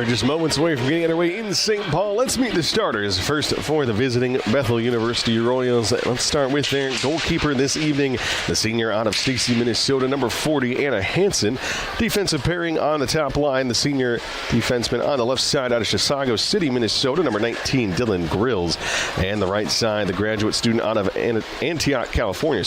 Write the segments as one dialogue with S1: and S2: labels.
S1: just moments away from getting underway in St. Paul. Let's meet the starters. First for the visiting Bethel University Royals. Let's start with their goalkeeper this evening, the senior out of Stacy, Minnesota, number 40, Anna Hansen. Defensive pairing on the top line, the senior defenseman on the left side out of Chisago City, Minnesota, number 19, Dylan Grills. And the right side, the graduate student out of Antioch, California,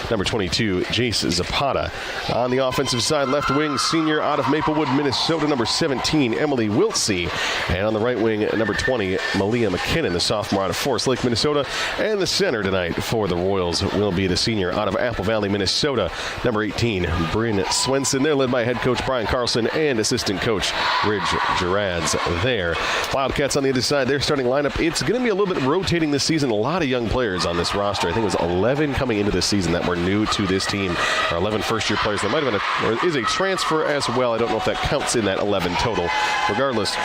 S1: number 22, Jace Zapata. On the offensive side, left wing, senior out of Maplewood, Minnesota, number 17, Emily Wiltsey. And on the right wing, number 20, Malia McKinnon, the sophomore out of Forest Lake, Minnesota. And the center tonight for the Royals will be the senior out of Apple Valley, Minnesota, number 18, Bryn Swenson. They're led by head coach Brian Carlson and assistant coach Ridge Gerads there. Wildcats on the other side, their starting lineup, it's going to be a little bit rotating this season. A lot of young players on this roster. I think it was 11 coming into this season that were new to this team, or 11 first-year players. There might have been or is a transfer as well. I don't know if that counts in that 11 total. Regardless,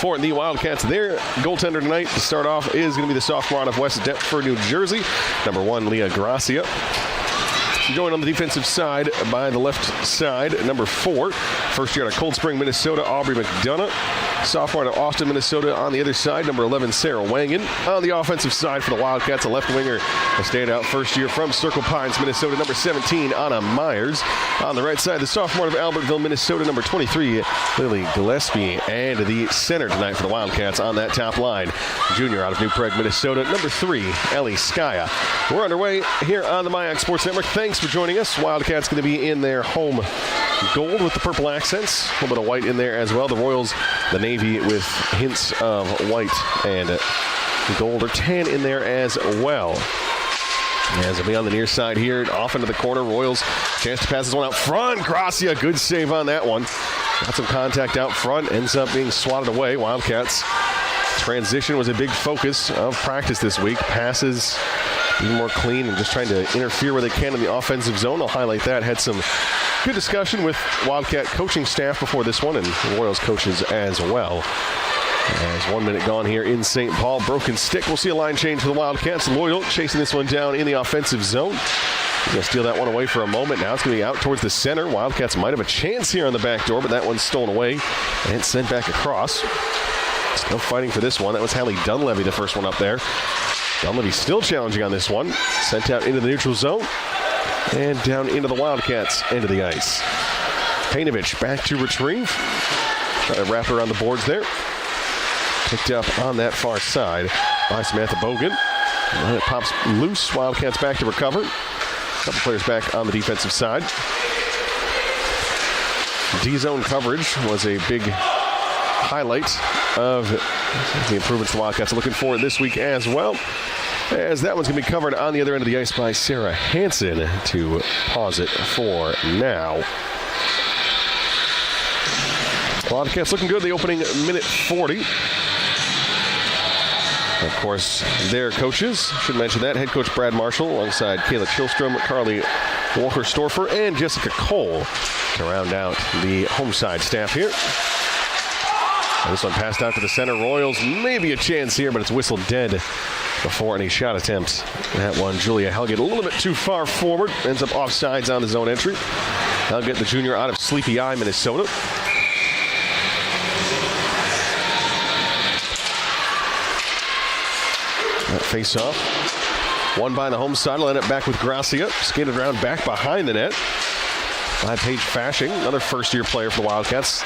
S1: for the Wildcats, their goaltender tonight to start off is going to be the sophomore out of West Deptford, New Jersey, number 1, Leah Gracia. Joined on the defensive side by the left side, number 4, first year out of Cold Spring, Minnesota, Aubrey McDonough. Sophomore out of Austin, Minnesota on the other side, number 11, Sarah Wangan. On the offensive side for the Wildcats, a left winger, a standout first year from Circle Pines, Minnesota, number 17, Anna Myers. On the right side, the sophomore out of Albertville, Minnesota, number 23, Lily Gillespie. And the center tonight for the Wildcats on that top line, junior out of New Prague, Minnesota, number 3, Ellie Skaya. We're underway here on the MyAC Sports Network. Thanks for joining us. Wildcats going to be in their home gold with the purple accents. A little bit of white in there as well. The Royals, the navy with hints of white and gold or tan in there as well. As it'll be on the near side here, off into the corner. Royals, chance to pass this one out front. Gracia, good save on that one. Got some contact out front, ends up being swatted away. Wildcats transition was a big focus of practice this week. Passes being more clean and just trying to interfere where they can in the offensive zone. I'll highlight that. Had some good discussion with Wildcat coaching staff before this one and the Royals coaches as well. As 1 minute gone here in St. Paul. Broken stick. We'll see a line change for the Wildcats. Loyal chasing this one down in the offensive zone. He's going to steal that one away for a moment. Now it's going to be out towards the center. Wildcats might have a chance here on the back door, but that one's stolen away and sent back across. Still fighting for this one. That was Hallie Dunleavy, the first one up there. Dunleavy still challenging on this one. Sent out into the neutral zone and down into the Wildcats end of the ice. Painovich back to retrieve. Try to wrap around the boards there. Picked up on that far side by Samantha Bogan. And it pops loose. Wildcats back to recover. A couple players back on the defensive side. D-zone coverage was a big highlight of the improvements the Wildcats are looking for this week as well. As that one's going to be covered on the other end of the ice by Sarah Hansen to pause it for now. Wildcats looking good the opening minute 40. Of course, their coaches, should mention that, head coach Brad Marshall alongside Kayla Chilstrom, Carly Walker-Storfer, and Jessica Cole to round out the home side staff here. And this one passed out to the center. Royals, maybe a chance here, but it's whistled dead before any shot attempts. That one, Julia Helgett, a little bit too far forward. Ends up offsides on the zone entry. Helgett, the junior out of Sleepy Eye, Minnesota. That face-off. Won by the home side. Let it back with Gracia. Skated around back behind the net by Paige Fashing, another first-year player for the Wildcats.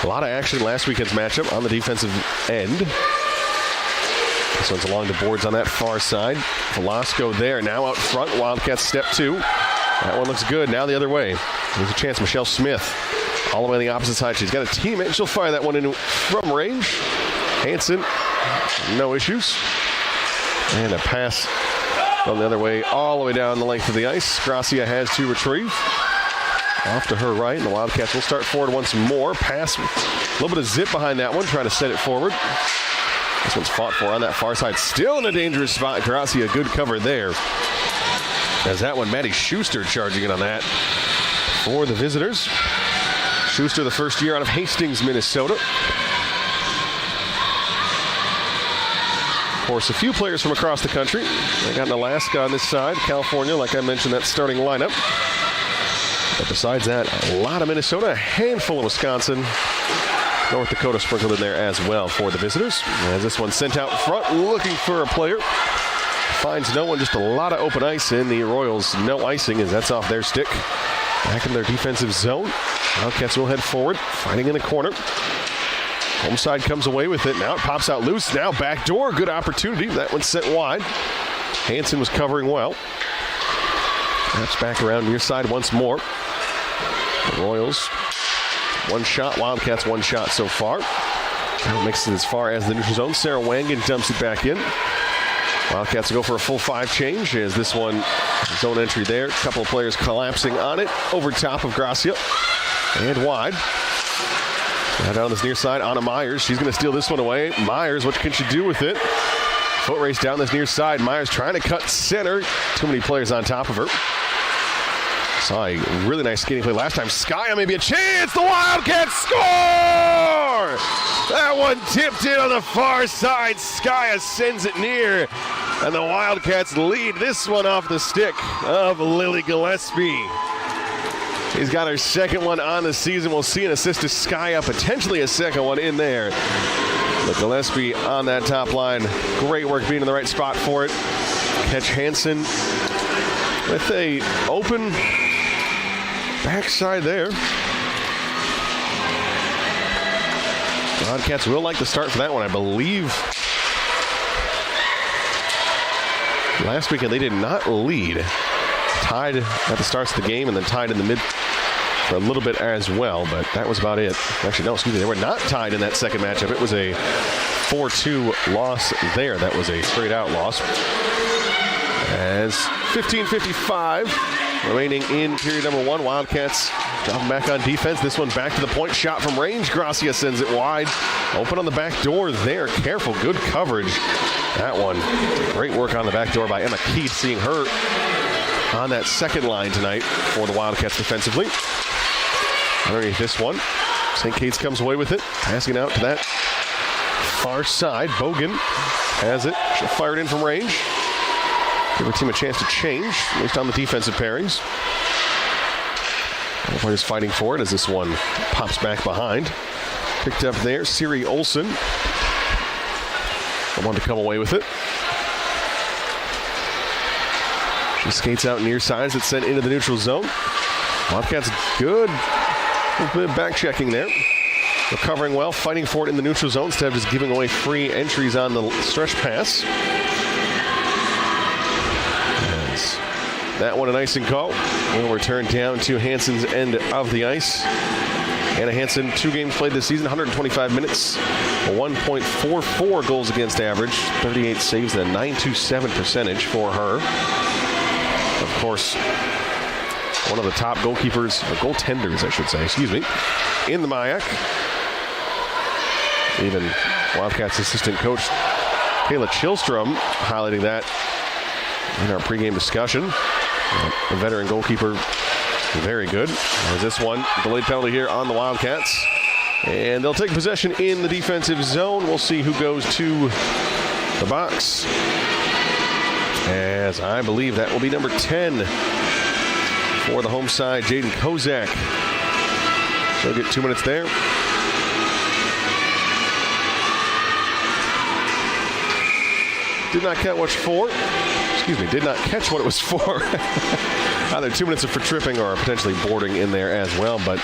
S1: A lot of action last weekend's matchup on the defensive end. This one's along the boards on that far side. Velasco there, now out front. Wildcats step 2. That one looks good. Now the other way. There's a chance. Michelle Smith all the way on the opposite side. She's got a teammate, and she'll fire that one in from range. Hansen, no issues. And a pass from the other way, all the way down the length of the ice. Gracia has to retrieve. Off to her right, and the Wildcats will start forward once more. Pass, a little bit of zip behind that one, trying to set it forward. This one's fought for on that far side. Still in a dangerous spot. Gracia, good cover there. As that one, Maddie Schuster charging it on that for the visitors. Schuster, the first year out of Hastings, Minnesota. Of course, a few players from across the country. They got Alaska on this side, California, like I mentioned, that starting lineup. But besides that, a lot of Minnesota, a handful of Wisconsin, North Dakota sprinkled in there as well for the visitors. As this one sent out front, looking for a player. Finds no one, just a lot of open ice in the Royals. No icing as that's off their stick. Back in their defensive zone. Wildcats will head forward, fighting in the corner. Home side comes away with it. Now it pops out loose. Now backdoor. Good opportunity. That one sent wide. Hansen was covering well. Snaps back around near side once more. The Royals, one shot. Wildcats, one shot so far. Now makes it as far as the neutral zone. Sarah Wangan dumps it back in. Wildcats go for a full 5 change as this one, zone entry there. A couple of players collapsing on it. Over top of Gracia. And wide. Now down this near side, Anna Myers. She's going to steal this one away. Myers, what can she do with it? Foot race down this near side. Myers trying to cut center. Too many players on top of her. Saw a really nice skating play last time. Skya, maybe a chance. The Wildcats score! That one tipped in on the far side. Skya sends it near. And the Wildcats lead this one off the stick of Lily Gillespie. He's got her second one on the season. We'll see an assist to Skya, potentially a second one in there. But Gillespie on that top line. Great work being in the right spot for it. Catch Hansen with a open backside there. Wildcats will like the start for that one, I believe. Last weekend they did not lead. Tied at the starts of the game and then tied in the mid for a little bit as well, but that was about it. Actually, no, excuse me, they were not tied in that second matchup. It was a 4-2 loss there. That was a straight-out loss. As 15:55 remaining in period number 1, Wildcats dropping back on defense. This one back to the point, shot from range. Gracia sends it wide. Open on the back door there. Careful, good coverage. That one, great work on the back door by Emma Keith, seeing her on that second line tonight for the Wildcats defensively. Underneath this one, St. Kate's comes away with it, passing out to that far side. Bogan has it. She'll fire it in from range. Give her team a chance to change, at least on the defensive pairings. Players fighting for it as this one pops back behind. Picked up there, Siri Olsen. The one to come away with it. She skates out near sides. It's sent into the neutral zone. Wildcats good. A little bit of back checking there. Recovering well, fighting for it in the neutral zone instead of just giving away free entries on the stretch pass. As that one an icing call. Will return down to Hansen's end of the ice. Anna Hansen, 2 games played this season, 125 minutes, a 1.44 goals against average, 38 saves, and a .927 percentage for her. Of course, one of the top goalkeepers, or goaltenders, I should say, in the MIAC. Even Wildcats assistant coach Kayla Chilstrom highlighting that in our pregame discussion. The veteran goalkeeper, very good. There's this one, delayed penalty here on the Wildcats. And they'll take possession in the defensive zone. We'll see who goes to the box. As I believe that will be number 10 for the home side, Jaden Kozak. She'll get 2 minutes there. Did not catch what it was for. Either 2 minutes for tripping or potentially boarding in there as well. But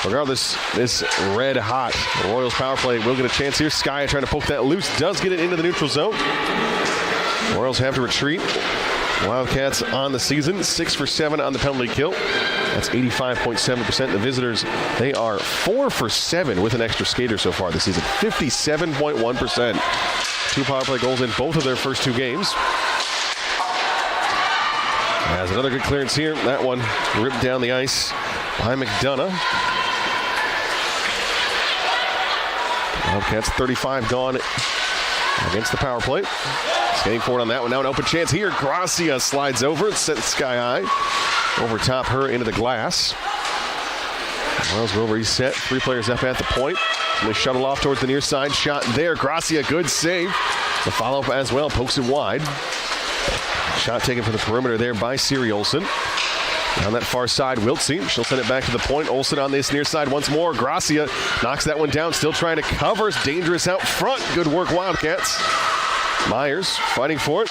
S1: regardless, this red hot Royals power play will get a chance here. Skya trying to poke that loose. Does get it into the neutral zone. Royals have to retreat. Wildcats on the season, 6 for 7 on the penalty kill. That's 85.7%. The visitors, they are 4 for 7 with an extra skater so far this season. 57.1%. 2 power play goals in both of their first 2 games. Has another good clearance here. That one ripped down the ice by McDonough. Wildcats 35 gone against the power play. Skating forward on that one. Now an open chance here. Gracia slides over. It's set sky high. Over top her into the glass. Wells will reset. 3 players up at the point. And they shuttle off towards the near side. Shot there. Gracia, good save. The follow-up as well. Pokes it wide. Shot taken from the perimeter there by Siri Olsen. On that far side, Wiltsey. She'll send it back to the point. Olsen on this near side once more. Gracia knocks that one down. Still trying to cover. It's dangerous out front. Good work, Wildcats. Myers fighting for it.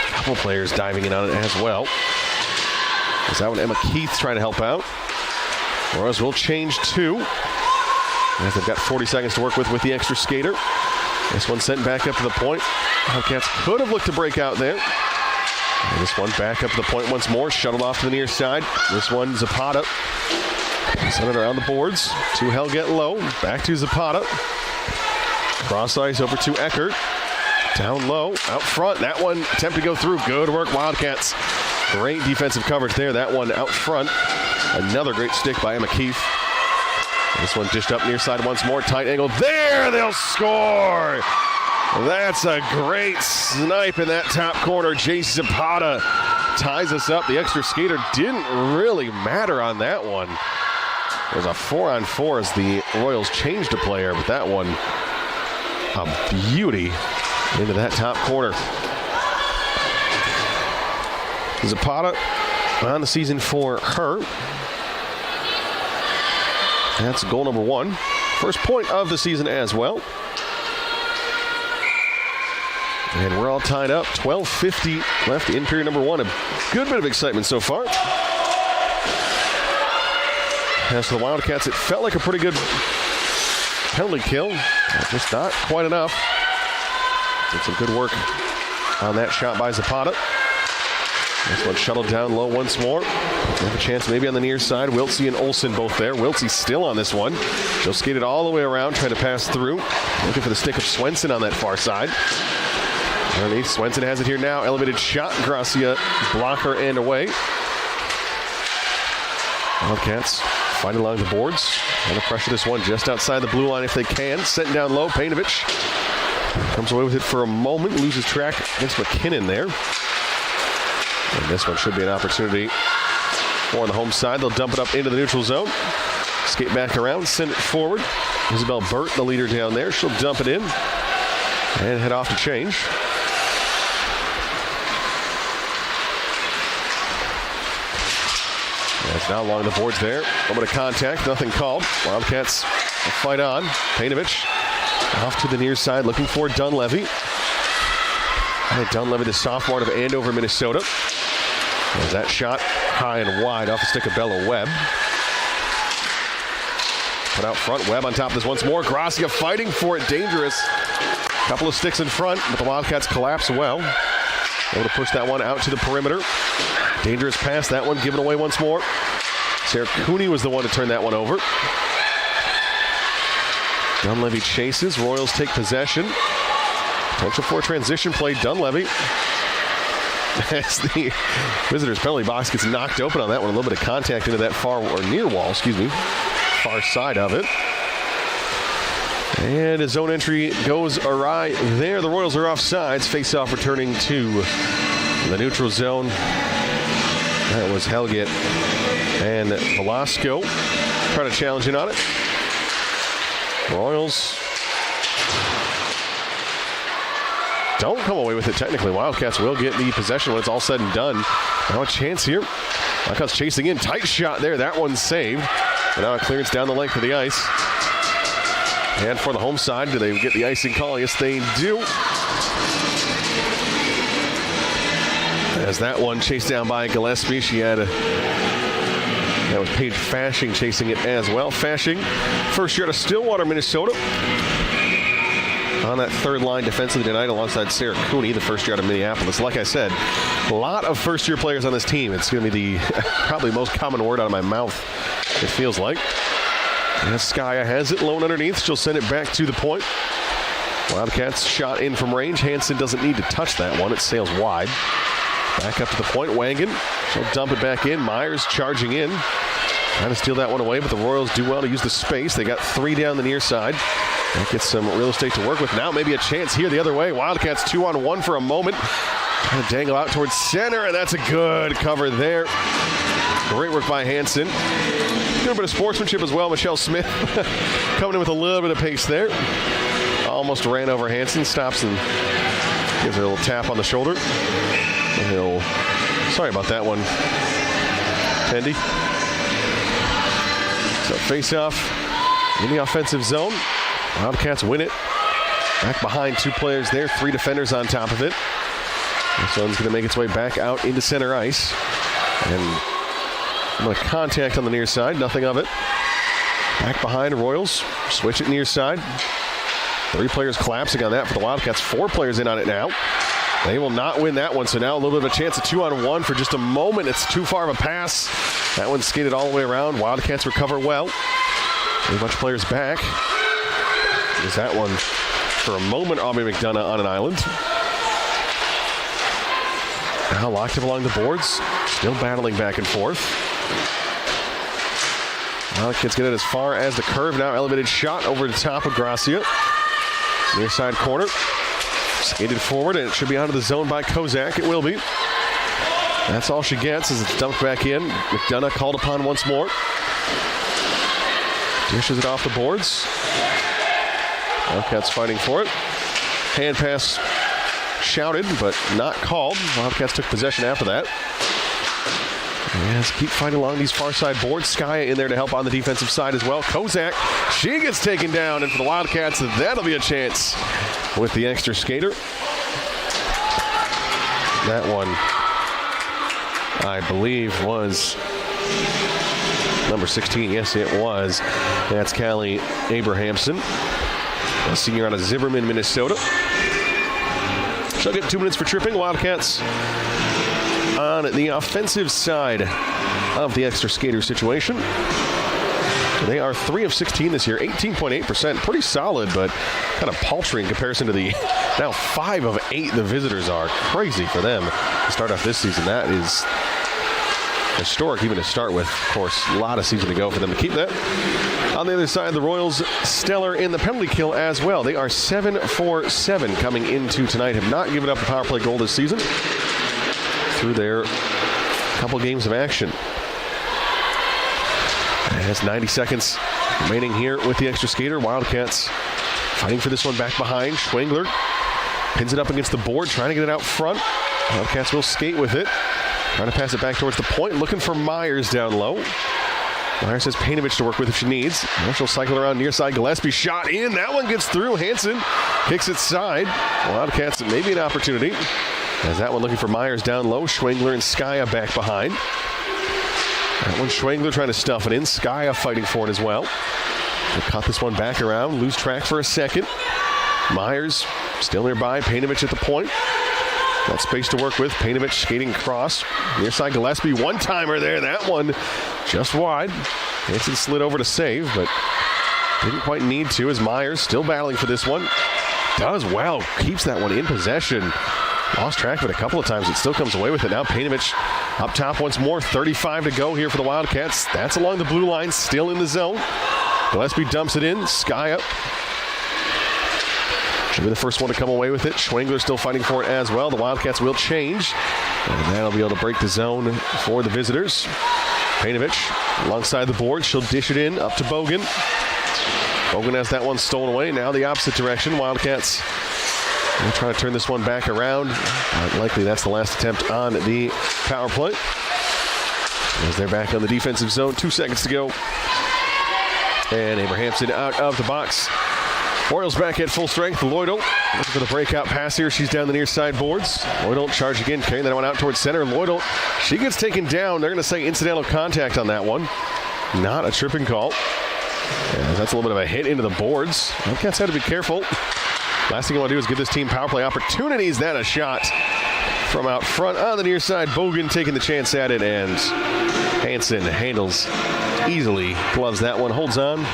S1: A couple players diving in on it as well. Is that one Emma Keith trying to help out? Royals will change two. As they've got 40 seconds to work with the extra skater. This one sent back up to the point. Wildcats could have looked to break out there. And this one back up to the point once more. Shuttled off to the near side. This one, Zapata. Sent it around the boards. To Helget low. Back to Zapata. Cross ice over to Eckert. Down low. Out front. That one attempt to go through. Good work, Wildcats. Great defensive coverage there. That one out front. Another great stick by Emma Keefe. This one dished up near side once more. Tight angle. There, they'll score. That's a great snipe in that top corner. Jace Zapata ties us up. The extra skater didn't really matter on that one. It was a 4-on-4 as the Royals changed a player, but that one, a beauty into that top corner. Zapata on the season for her. That's goal number 1. First point of the season as well. And we're all tied up. 12:50 left in period number 1. A good bit of excitement so far. As for the Wildcats, it felt like a pretty good penalty kill. Just not quite enough. Did some good work on that shot by Zapata. This one shuttled down low once more. Have a chance maybe on the near side. Wiltsey and Olsen both there. Wiltsey still on this one. She'll skate it all the way around, trying to pass through. Looking for the stick of Swenson on that far side. Underneath, Swenson has it here now. Elevated shot. Gracia, blocker and away. Wildcats fighting along the boards. Trying to pressure this one just outside the blue line if they can. Sent down low. Painovich comes away with it for a moment. Loses track against McKinnon there. And this one should be an opportunity for the home side. They'll dump it up into the neutral zone. Skate back around, send it forward. Isabel Burt, the leader down there. She'll dump it in and head off to change. That's now along the boards there. A little bit of contact, nothing called. Wildcats fight on. Painovich off to the near side, looking for Dunleavy. Dunleavy, the sophomore out of Andover, Minnesota. There's that shot high and wide off the stick of Bella Webb. Put out front, Webb on top of this once more. Gracia fighting for it, dangerous. Couple of sticks in front, but the Wildcats collapse well. Able to push that one out to the perimeter. Dangerous pass, that one given away once more. Sarah Cooney was the one to turn that one over. Dunleavy chases, Royals take possession. Potential for a transition play, Dunleavy. As the visitors' penalty box gets knocked open on that one. A little bit of contact into that far, or near wall, far side of it. And a zone entry goes awry there. The Royals are offsides. Face-off returning to the neutral zone. That was Helget and Velasco trying to challenge in on it. Royals don't come away with it technically. Wildcats will get the possession when it's all said and done. Now a chance here. Wildcats chasing in. Tight shot there. That one's saved. But now a clearance down the length of the ice. And for the home side, do they get the icing call? Yes, they do. As that one chased down by Gillespie, she had that was Paige Fashing chasing it as well. Fashing, first year out of Stillwater, Minnesota. On that third line defensively tonight alongside Sarah Cooney, the first year out of Minneapolis. Like I said, a lot of first-year players on this team. It's going to be the probably most common word out of my mouth, it feels like. And Skaya has it, lone underneath. She'll send it back to the point. Wildcats shot in from range. Hansen doesn't need to touch that one. It sails wide. Back up to the point. Wangan. She'll dump it back in. Myers charging in. Trying to steal that one away, but the Royals do well to use the space. They got 3 down the near side. That gets some real estate to work with. Now maybe a chance here the other way. Wildcats 2-on-1 for a moment. Trying to dangle out towards center, and that's a good cover there. Great work by Hansen. Good bit of sportsmanship as well. Michelle Smith coming in with a little bit of pace there. Almost ran over Hansen. Stops and gives her a little tap on the shoulder. And he'll Sorry about that one, Tandy. So face-off in the offensive zone. Wildcats win it. Back behind 2 players there, 3 defenders on top of it. This one's going to make its way back out into center ice. And a little contact on the near side, nothing of it. Back behind Royals, switch it near side. 3 players collapsing on that for the Wildcats. 4 players in on it now. They will not win that one, so now a little bit of a chance of 2-on-1 for just a moment. It's too far of a pass. That one's skated all the way around. Wildcats recover well. A bunch of players back. Is that one for a moment? Aubrey McDonough on an island. Now locked up along the boards. Still battling back and forth. Wildcats get it as far as the curve. Now elevated shot over the top of Gracia. Near side corner. Skated forward, and it should be out of the zone by Kozak. It will be. That's all she gets as it's dumped back in. McDonough called upon once more. Dishes it off the boards. Wildcats fighting for it. Hand pass shouted, but not called. Wildcats took possession after that. Yes, keep fighting along these far side boards. Skaya in there to help on the defensive side as well. Kozak, she gets taken down, and for the Wildcats, that'll be a chance with the extra skater. That one, I believe, was number 16. Yes, it was. That's Callie Abrahamson, a senior out of Zimmerman, Minnesota. She'll get 2 minutes for tripping. Wildcats on the offensive side of the extra skater situation. They are 3 of 16 this year, 18.8%. Pretty solid, but kind of paltry in comparison to the now 5 of 8 the visitors are. Crazy for them to start off this season. That is historic even to start with. Of course, a lot of season to go for them to keep that. On the other side, the Royals stellar in the penalty kill as well. They are 7 for 7 coming into tonight. Have not given up a power play goal this season through their couple games of action. And it's 90 seconds remaining here with the extra skater. Wildcats fighting for this one back behind. Schwengler pins it up against the board, trying to get it out front. Wildcats will skate with it. Trying to pass it back towards the point, looking for Myers down low. Myers has Painovich to work with if she needs. Now she'll cycle around near side. Gillespie shot in. That one gets through. Hansen kicks it side. Wildcats, maybe an opportunity. As that one looking for Myers down low. Schwengler and Skaya back behind. That one Schwengler trying to stuff it in. Skaya fighting for it as well. They'll cut this one back around. Lose track for a second. Myers still nearby. Painovich at the point. Got space to work with. Painovich skating across. Near side Gillespie. One-timer there. That one just wide. Hansen slid over to save, but didn't quite need to as Myers still battling for this one. Does well. Keeps that one in possession. Lost track of it a couple of times. It still comes away with it. Now Painovich up top once more. 35 to go here for the Wildcats. That's along the blue line. Still in the zone. Gillespie dumps it in. Skaya should be the first one to come away with it. Schwengler still fighting for it as well. The Wildcats will change. And that'll be able to break the zone for the visitors. Painovich alongside the board. She'll dish it in up to Bogan. Bogan has that one stolen away. Now the opposite direction. Wildcats will try to turn this one back around. Likely that's the last attempt on the power play. As they're back on the defensive zone. 2 seconds to go. And Abrahamson out of the box. Orioles back at full strength. Lloydell looking for the breakout pass here. She's down the near side boards. Lloydell charge again, carrying that one out towards center. Lloydell, she gets taken down. They're going to say incidental contact on that one. Not a tripping call. Yeah, that's a little bit of a hit into the boards. Wildcats had to be careful. Last thing I want to do is give this team power play opportunities. Then a shot from out front on the near side. Bogan taking the chance at it, and Hansen handles easily. Gloves that one, holds on.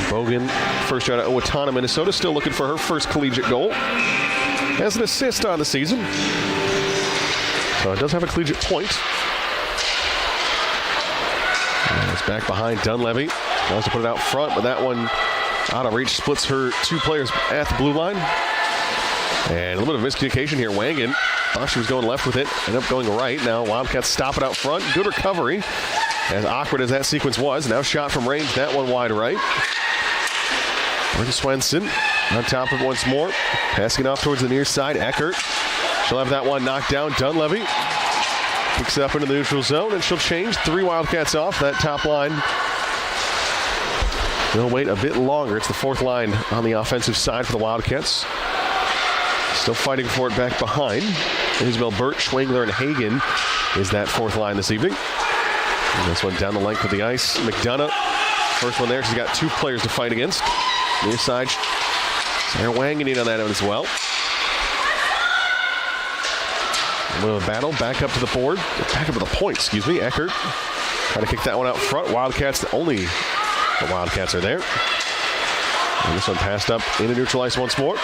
S1: Bogan, first shot at Owatonna, Minnesota, still looking for her first collegiate goal. Has an assist on the season. So it does have a collegiate point. And it's back behind Dunleavy. Wants to put it out front, but that one out of reach, splits her 2 players at the blue line. And a little bit of miscommunication here. Wangan thought she was going left with it, ended up going right. Now Wildcats stop it out front. Good recovery. As awkward as that sequence was, now shot from range, that one wide right. Bryn Swenson on top of it once more. Passing it off towards the near side. Eckert She'll have that one knocked down. Dunleavy kicks it up into the neutral zone, and she'll change. 3 Wildcats off. That top line will wait a bit longer. It's the 4th line on the offensive side for the Wildcats. Still fighting for it back behind. Isabel Burt, Schwengler, and Hagen is that 4th line this evening. And this one down the length of the ice. McDonough, first one there. She's got 2 players to fight against. Near side, Sarah Wangening on that one as well. A little battle, back up to the board. Back up to the point, excuse me. Eckert trying to kick that one out front. Wildcats, the Wildcats are there. And this one passed up into neutral ice once more.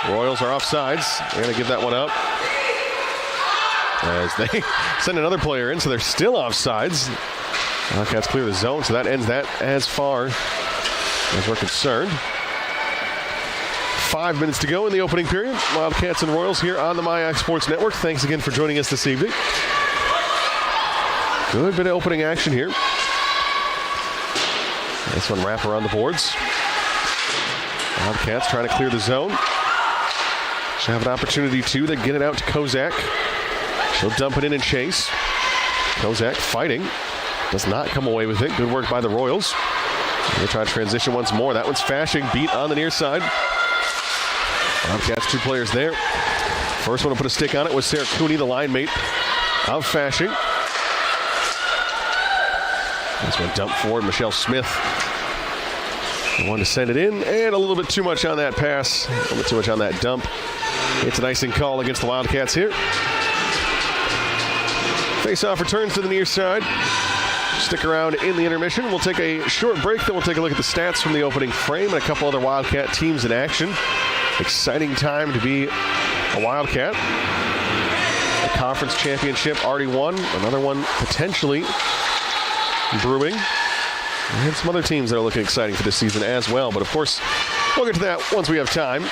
S1: Royals are offsides. They're going to give that one up as they send another player in, so they're still offsides. Wildcats clear the zone, so that ends that as far as we're concerned. 5 minutes to go in the opening period. Wildcats and Royals here on the MyAC Sports Network. Thanks again for joining us this evening. Good bit of opening action here. This one wrap around the boards. Wildcats trying to clear the zone. She'll have an opportunity to then get it out to Kozak. She'll dump it in and chase. Kozak fighting. Does not come away with it. Good work by the Royals. They try to transition once more. That one's Fashing, beat on the near side. Wildcats 2 players there. First one to put a stick on it was Sarah Cooney, the line mate of Fashing. This one dumped forward. Michelle Smith wanted to send it in, and a little bit too much on that pass. A little bit too much on that dump. It's an icing call against the Wildcats here. Face-off returns to the near side. Stick around in the intermission. We'll take a short break, then we'll take a look at the stats from the opening frame and a couple other Wildcat teams in action. Exciting time to be a Wildcat. The conference championship already won. Another one potentially brewing. And some other teams that are looking exciting for this season as well. But of course, we'll get to that once we have time.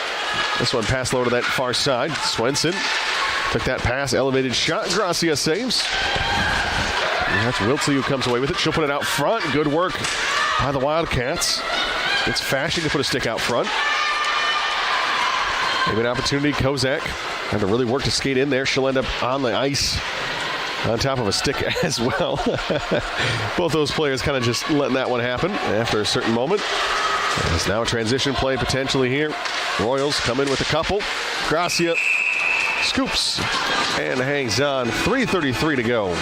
S1: This one pass low to that far side. Swenson took that pass, elevated shot. Gracia saves. And that's Wiltsey who comes away with it. She'll put it out front. Good work by the Wildcats. It's Fashing to put a stick out front. Maybe an opportunity. Kozak had to really work to skate in there. She'll end up on the ice on top of a stick as well. Both those players kind of just letting that one happen after a certain moment. It's now a transition play potentially here. Royals come in with a couple. Gracia scoops and hangs on. 3:33 to go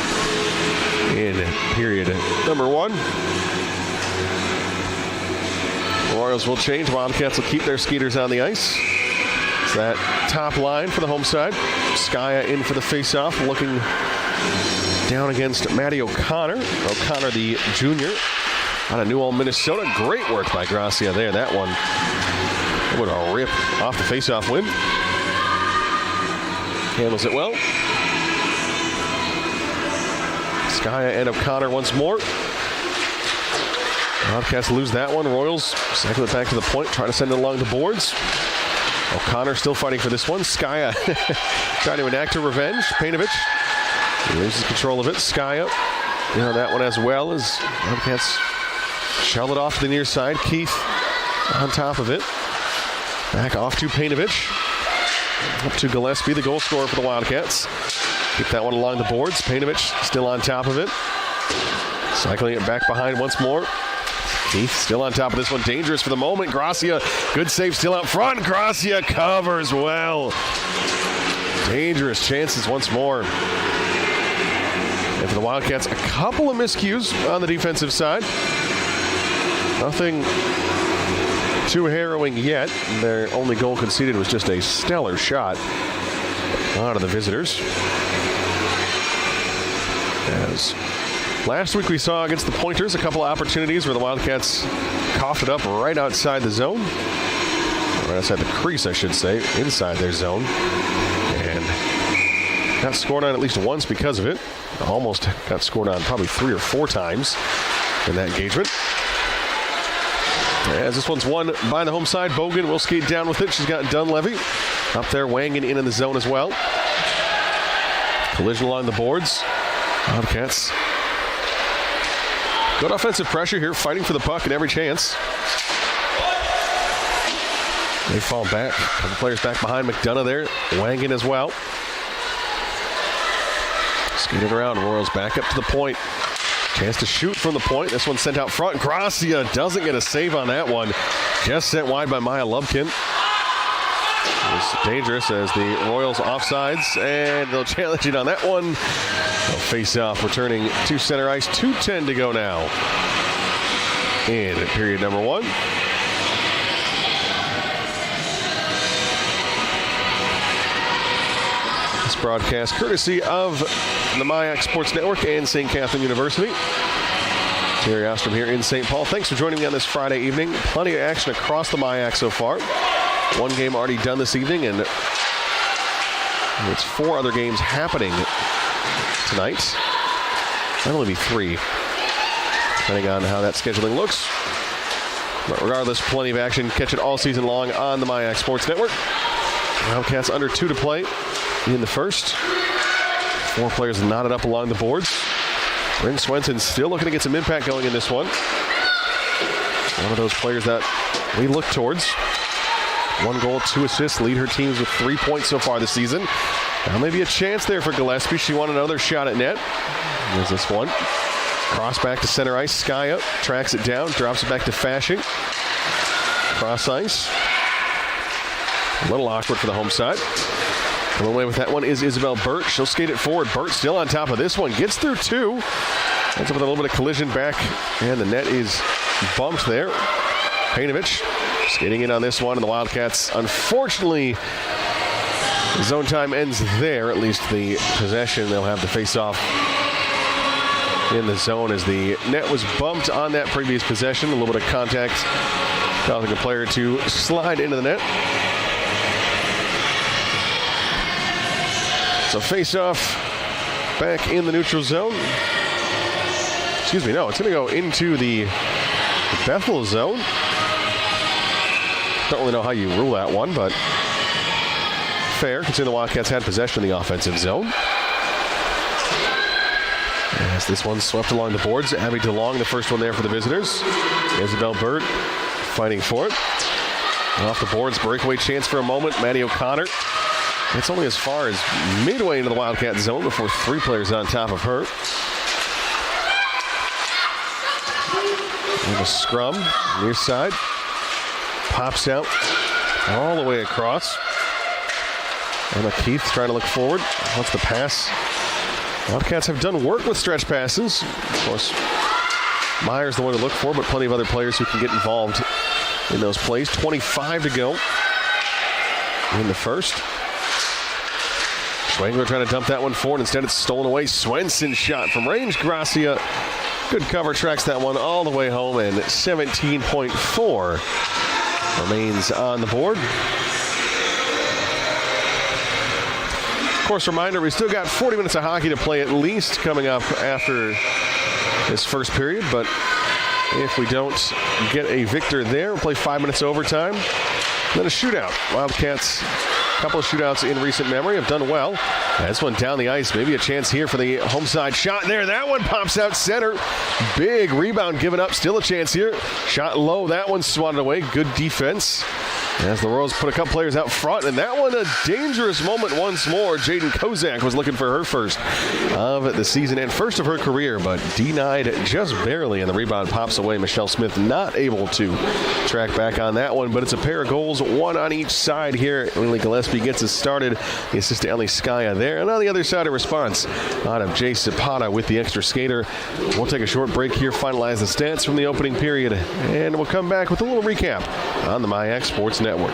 S1: in period number 1. Royals will change. Wildcats will keep their skaters on the ice. It's that top line for the home side. Skaya in for the face-off, looking down against Maddie O'Connor. O'Connor, the junior, out of New Ulm, Minnesota. Great work by Gracia there. That one would a rip off the face-off win. Handles it well. Skaya and O'Connor once more. Wildcats lose that one. Royals cycle it back to the point, try to send it along the boards. O'Connor still fighting for this one. Skaya trying to enact her revenge. Painovich loses control of it. Skaya on that one as well as Wildcats shell it off to the near side. Keith on top of it. Back off to Painovich. Up to Gillespie, the goal scorer for the Wildcats. Keep that one along the boards. Painovich still on top of it. Cycling it back behind once more. Keith still on top of this one. Dangerous for the moment. Gracia, good save still out front. Gracia covers well. Dangerous chances once more. And for the Wildcats, a couple of miscues on the defensive side. Nothing too harrowing yet. Their only goal conceded was just a stellar shot out of the visitors. As last week we saw against the Pointers a couple of opportunities where the Wildcats coughed it up right outside the zone. Right outside the crease, I should say, inside their zone. And got scored on at least once because of it. Almost got scored on probably 3 or 4 times in that engagement. As this one's won by the home side, Bogan will skate down with it. She's got Dunleavy up there, Wangan in the zone as well. Collision along the boards. Wildcats. Good offensive pressure here, fighting for the puck at every chance. They fall back. A couple players back behind McDonough there. Wangan as well. Skating around. Royals back up to the point. Chance to shoot from the point. This one sent out front. Gracia doesn't get a save on that one. Just sent wide by Maya Lubkin. It's dangerous as the Royals offsides, and they'll challenge it on that one. They'll face off, returning to center ice. 2:10 to go now in period number 1. This broadcast courtesy of the MIAC Sports Network and St. Catherine University. Terry Ostrom here in St. Paul. Thanks for joining me on this Friday evening. Plenty of action across the MIAC so far. One game already done this evening, and it's 4 other games happening tonight. That'll only be 3, depending on how that scheduling looks. But regardless, plenty of action. Catch it all season long on the MIAC Sports Network. Wildcats under 2 to play in the first. 4 players knotted up along the boards. Bryn Swenson still looking to get some impact going in this one. One of those players that we look towards. 1 goal, 2 assists, lead her teams with 3 points so far this season. Now maybe a chance there for Gillespie. She wanted another shot at net. There's this one. Cross back to center ice. Sky up, tracks it down, drops it back to Fashing. Cross ice. A little awkward for the home side. Coming away with that one is Isabel Burt. She'll skate it forward. Burt still on top of this one. Gets through 2. Ends up with a little bit of collision back, and the net is bumped there. Painovich skating in on this one, and the Wildcats, unfortunately, zone time ends there, at least the possession. They'll have the face-off in the zone as the net was bumped on that previous possession. A little bit of contact causing a player to slide into the net. So face-off back in the neutral zone. Excuse me, no, it's going to go into the Bethel zone. Don't really know how you rule that one, but fair, considering the Wildcats had possession in the offensive zone. As this one swept along the boards. Abby DeLong, the first one there for the visitors. Isabel Burt fighting for it. Off the boards, breakaway chance for a moment. Maddie O'Connor. It's only as far as midway into the Wildcat zone before 3 players on top of her. And a scrum, near side. Pops out all the way across. Emma Keith trying to look forward. Wants the pass. Wildcats have done work with stretch passes. Of course, Meyer's the one to look for, but plenty of other players who can get involved in those plays. 25 to go in the first. Schwangler trying to dump that one forward. Instead, it's stolen away. Swenson shot from range. Gracia, good cover, tracks that one all the way home, and 17.4 remains on the board. Of course, reminder, we still got 40 minutes of hockey to play at least coming up after this first period, but if we don't get a victor there, we'll play 5 minutes overtime. Then a shootout. Wildcats, a couple of shootouts in recent memory, have done well. This one down the ice. Maybe a chance here for the home side shot there. That one pops out center. Big rebound given up. Still a chance here. Shot low. That one swatted away. Good defense. As the Royals put a couple players out front, and that one a dangerous moment once more. Jaden Kozak was looking for her first of the season and first of her career, but denied just barely, and the rebound pops away. Michelle Smith not able to track back on that one, but it's a pair of goals, 1 on each side here. Lily Gillespie gets us started. The assist to Ellie Skaya there, and on the other side, a response out of Jay Zapata with the extra skater. We'll take a short break here, finalize the stats from the opening period, and we'll come back with a little recap on the MIAC Sports Network.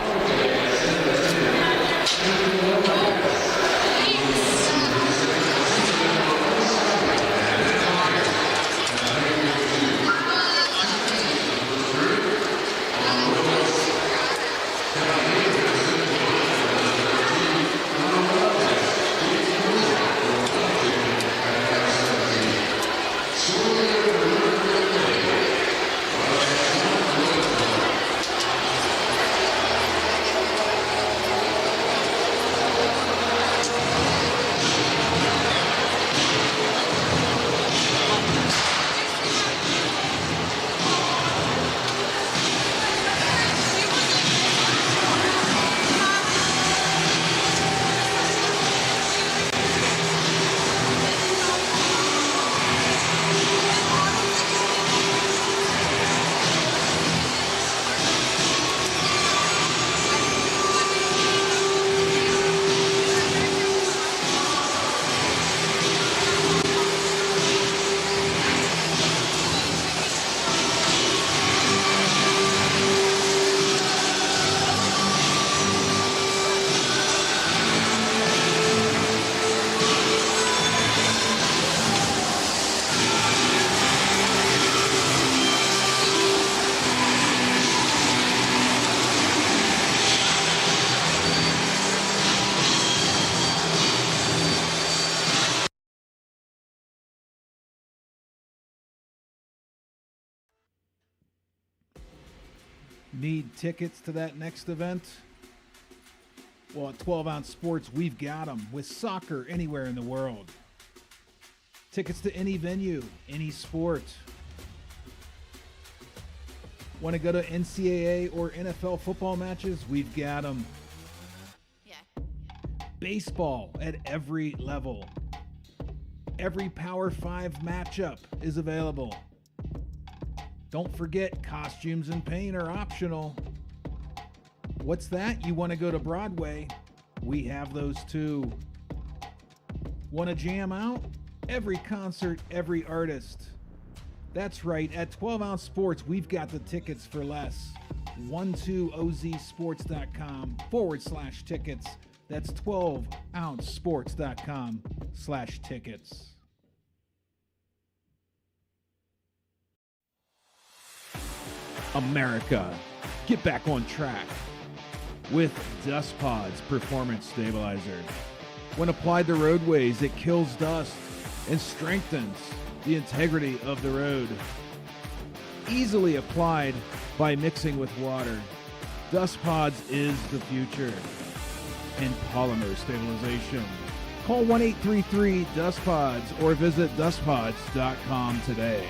S2: Need tickets to that next event? Well, at 12 Ounce Sports, we've got them with soccer anywhere in the world. Tickets to any venue, any sport. Want to go to NCAA or NFL football matches? We've got them.
S3: Yeah.
S2: Baseball at every level. Every Power 5 matchup is available. Don't forget, costumes and paint are optional. What's that? You want to go to Broadway? We have those too. Want to jam out? Every concert, every artist. That's right, at 12 Ounce Sports, we've got the tickets for less. 12ozsports.com/tickets. That's 12ouncesports.com/tickets. America, get back on track with Dust Pods Performance Stabilizer. When applied to roadways, it kills dust and strengthens the integrity of the road. Easily applied by mixing with water. Dust Pods is the future in polymer stabilization. Call 1-833-DUST-PODS or visit dustpods.com today.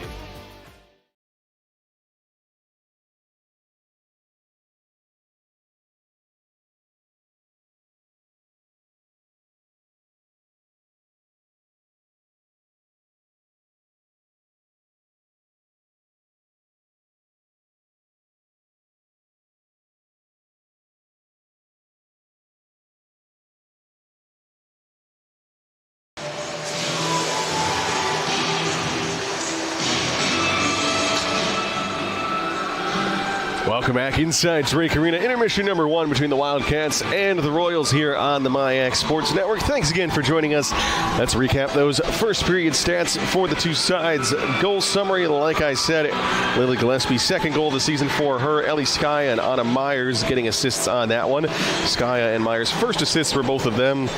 S1: Welcome back inside Drake Arena. Intermission number 1 between the Wildcats and the Royals here on the MyAC Sports Network. Thanks again for joining us. Let's recap those first period stats for the two sides. Goal summary, like I said, Lily Gillespie's second goal of the season for her. Ellie Skaya and Anna Myers getting assists on that one. Skaya and Myers' first assists for both of them.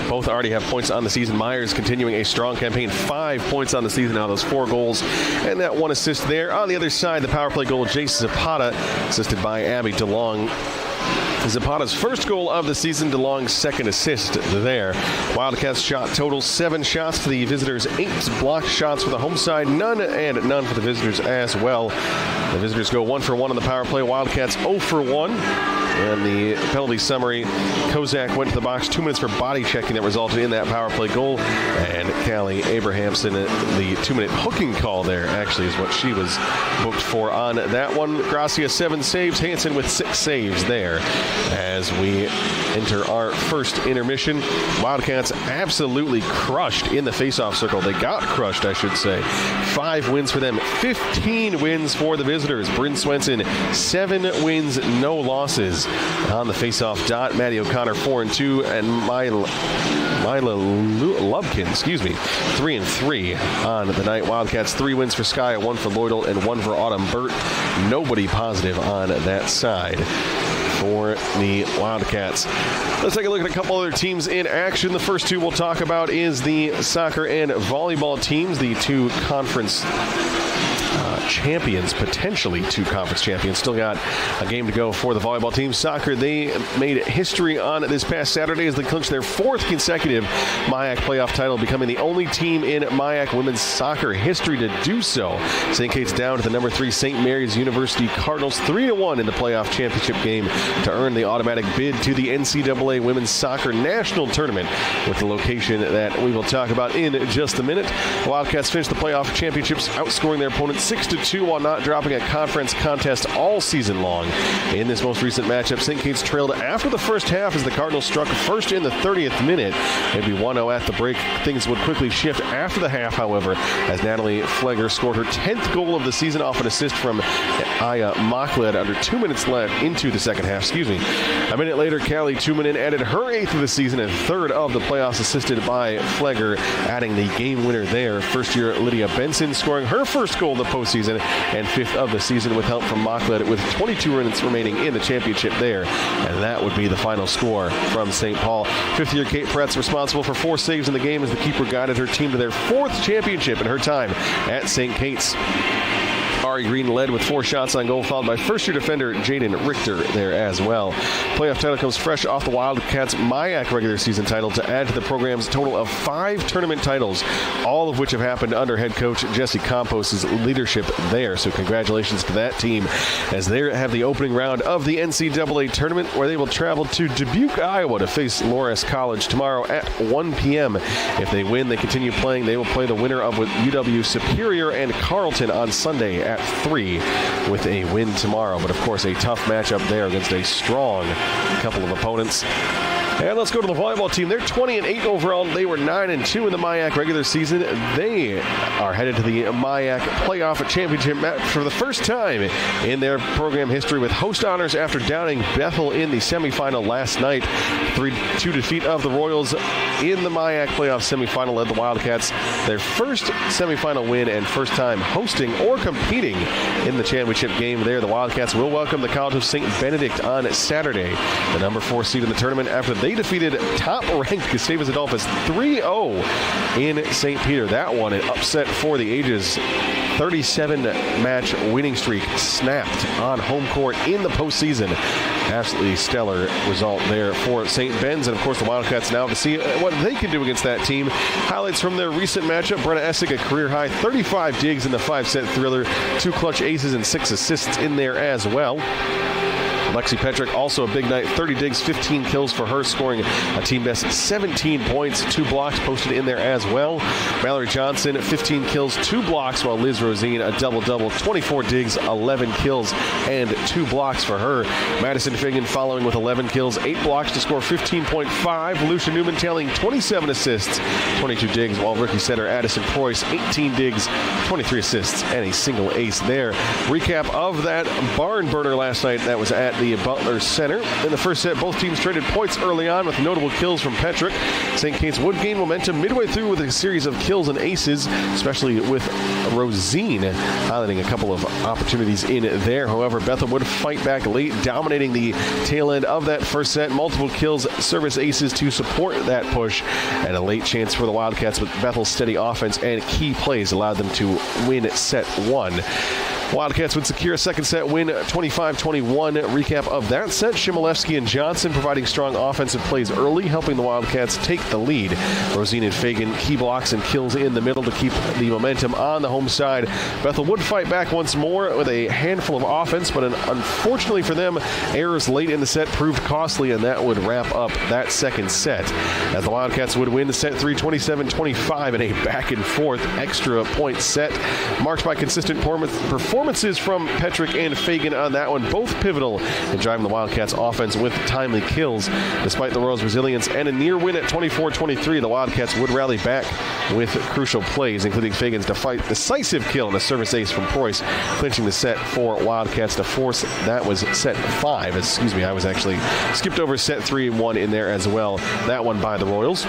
S1: Both already have points on the season. Myers continuing a strong campaign, 5 points on the season now, those 4 goals, and that 1 assist there. On the other side, the power play goal, Jace Zapata, assisted by Abby DeLong. Zapata's first goal of the season, DeLong's second assist there. Wildcats shot total 7 shots to the visitors, 8 blocked shots for the home side, none for the visitors as well. The visitors go 1 for 1 on the power play. Wildcats 0 for 1. And the penalty summary, Kozak went to the box 2 minutes for body checking that resulted in that power play goal. And Callie Abrahamson, the 2-minute hooking call there actually is what she was booked for on that one. Gracia 7 saves, Hansen with 6 saves there. As we enter our first intermission, Wildcats absolutely crushed in the faceoff circle. They got crushed, I should say. 5 wins for them, 15 wins for the visitors. Bryn Swenson, 7 wins, no losses. On the faceoff dot, Maddie O'Connor 4-2, and Mila Lubkin, 3-3 on the night. Wildcats 3 wins for Skye, 1 for Lloydell, and 1 for Autumn Burt. Nobody positive on that side for the Wildcats. Let's take a look at a couple other teams in action. The first two we'll talk about is the soccer and volleyball teams, the 2 conference champions, potentially 2 conference champions. Still got a game to go for the volleyball team. Soccer, they made history on this past Saturday as they clinched their 4th consecutive MyAC playoff title, becoming the only team in MyAC women's soccer history to do so. St. Kate's down to the number 3 St. Mary's University Cardinals 3-1 in the playoff championship game to earn the automatic bid to the NCAA Women's Soccer National Tournament, with the location that we will talk about in just a minute. The Wildcats finished the playoff championships outscoring their opponents 6-2 while not dropping a conference contest all season long. In this most recent matchup, St. Kate's trailed after the first half as the Cardinals struck first in the 30th minute. It'd be 1-0 at the break. Things would quickly shift after the half, however, as Natalie Flegger scored her 10th goal of the season off an assist from Aya Mockled under 2 minutes left into the second half. A minute later, Callie Tumanen added her 8th of the season and 3rd of the playoffs, assisted by Flegger, adding the game winner there. First-year Lydia Benson scoring her first goal of the postseason and 5th of the season with help from Mockled, with 22 minutes remaining in the championship there. And that would be the final score from St. Paul. 5th-year Kate Pretz responsible for 4 saves in the game as the keeper guided her team to their 4th championship in her time at St. Kate's. Kari Green led with 4 shots on goal, followed by first-year defender Jaden Richter there as well. Playoff title comes fresh off the Wildcats' MIAC regular season title to add to the program's total of 5 tournament titles, all of which have happened under head coach Jesse Campos' leadership there. So congratulations to that team as they have the opening round of the NCAA tournament, where they will travel to Dubuque, Iowa to face Loras College tomorrow at 1 p.m. If they win, they continue playing. They will play the winner of UW Superior and Carleton on Sunday at 3 with a win tomorrow. But of course, a tough matchup there against a strong couple of opponents. And let's go to the volleyball team. They're 20-8 overall. They were 9-2 in the MIAC regular season. They are headed to the MIAC playoff championship match for the first time in their program history, with host honors after downing Bethel in the semifinal last night. 3-2 defeat of the Royals in the MIAC playoff semifinal led the Wildcats their first semifinal win and first time hosting or competing in the championship game there. The Wildcats will welcome the College of St. Benedict on Saturday, the number 4 seed in the tournament, after they defeated top-ranked Gustavus Adolphus 3-0 in St. Peter. That one, an upset for the ages. 37-match winning streak snapped on home court in the postseason. Absolutely stellar result there for St. Ben's. And, of course, the Wildcats now to see what they can do against that team. Highlights from their recent matchup: Brenna Essig, a career-high 35 digs in the 5-set thriller, 2 clutch aces and 6 assists in there as well. Lexi Petrick, also a big night, 30 digs, 15 kills for her, scoring a team best 17 points, 2 blocks posted in there as well. Mallory Johnson, 15 kills, 2 blocks, while Liz Rosine, a double-double, 24 digs, 11 kills, and 2 blocks for her. Madison Fagan following with 11 kills, 8 blocks to score 15.5. Lucia Newman tailing 27 assists, 22 digs, while rookie setter Addison Preuss, 18 digs, 23 assists, and a single ace there. Recap of that barn burner last night. That was at the Butler Center. In the first set, both teams traded points early on with notable kills from Petrick. St. Kate's would gain momentum midway through with a series of kills and aces, especially with Rosine highlighting a couple of opportunities in there. However, Bethel would fight back late, dominating the tail end of that first set. Multiple kills, service aces to support that push, and a late chance for the Wildcats, with Bethel's steady offense and key plays allowed them to win set 1. Wildcats would secure a second set win, 25-21. Recap of that set: Shimolevsky and Johnson providing strong offensive plays early, helping the Wildcats take the lead. Rosine and Fagan, key blocks and kills in the middle to keep the momentum on the home side. Bethel would fight back once more with a handful of offense, but unfortunately for them, errors late in the set proved costly, and that would wrap up that second set, as the Wildcats would win set 3, 27-25 in a back-and-forth extra point set, marked by consistent performances from Petrick and Fagan on that one, both pivotal in driving the Wildcats' offense with timely kills. Despite the Royals' resilience and a near win at 24-23, the Wildcats would rally back with crucial plays, including Fagan's decisive kill and a service ace from Preuss, clinching the set for Wildcats to force. That was set 5. Excuse me, I was actually skipped over set 3 and 1 in there as well. That one by the Royals.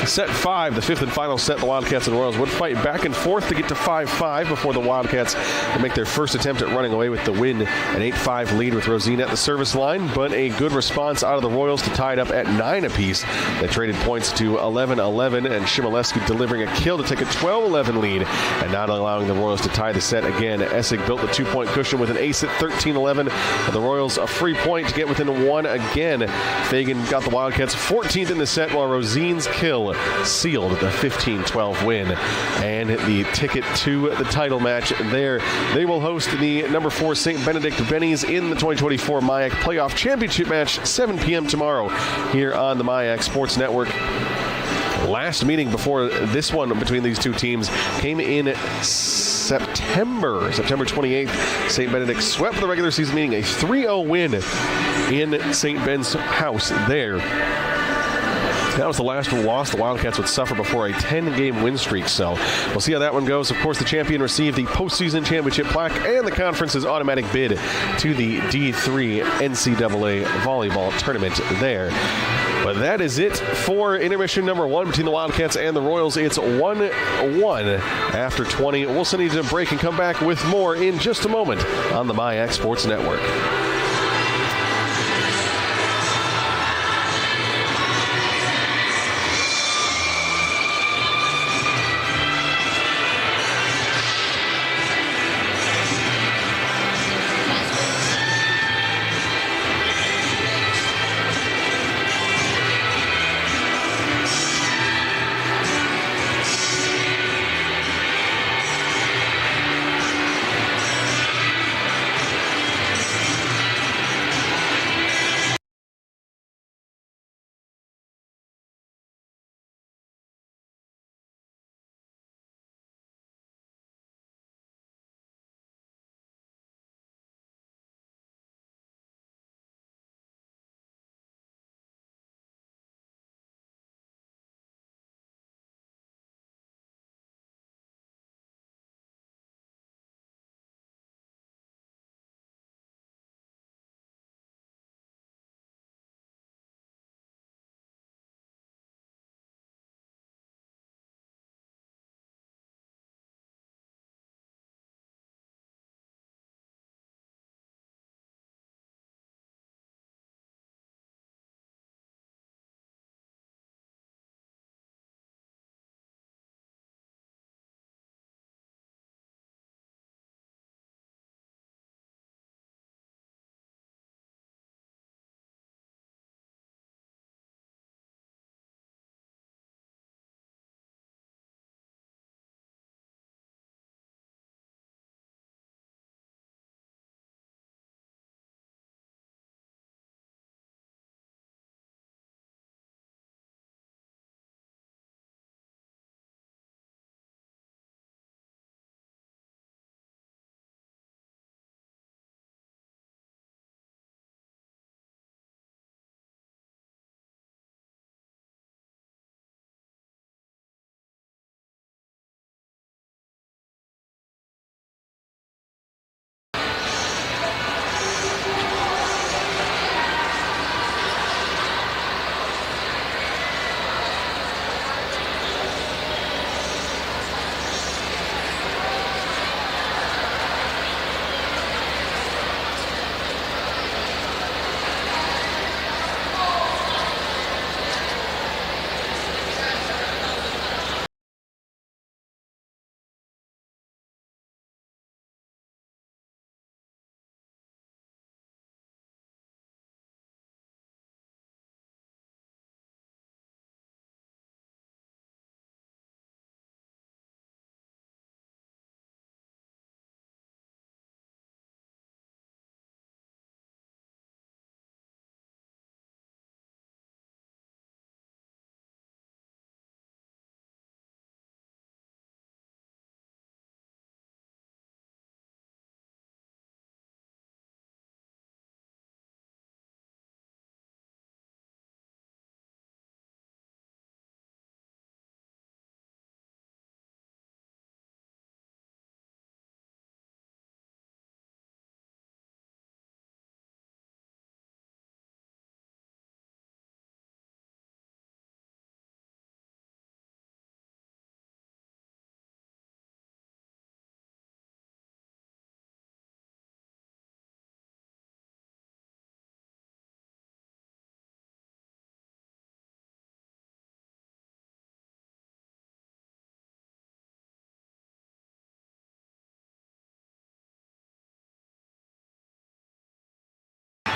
S1: Set 5, the 5th and final set, the Wildcats and Royals would fight back and forth to get to 5-5 before the Wildcats would make their first attempt at running away with the win. An 8-5 lead with Rosine at the service line, but a good response out of the Royals to tie it up at 9 apiece. They traded points to 11-11, and Shimolevsky delivering a kill to take a 12-11 lead and not allowing the Royals to tie the set again. Essig built the 2-point cushion with an ace at 13-11, and the Royals a free point to get within 1 again. Fagan got the Wildcats 14th in the set, while Rosine's kill sealed the 15-12 win and the ticket to the title match there. They will host the number 4 St. Benedict Bennies in the 2024 MIAC Playoff Championship match, 7 p.m. tomorrow here on the MIAC Sports Network. Last meeting before this one between these two teams came in September 28th. St. Benedict swept the regular season meeting, a 3-0 win in St. Ben's house there. That was the last loss the Wildcats would suffer before a 10-game win streak, so we'll see how that one goes. Of course, the champion received the postseason championship plaque and the conference's automatic bid to the D3 NCAA volleyball tournament there. But that is it for intermission number 1 between the Wildcats and the Royals. It's 1-1 after 20. We'll send you to a break and come back with more in just a moment on the MIAC Sports Network.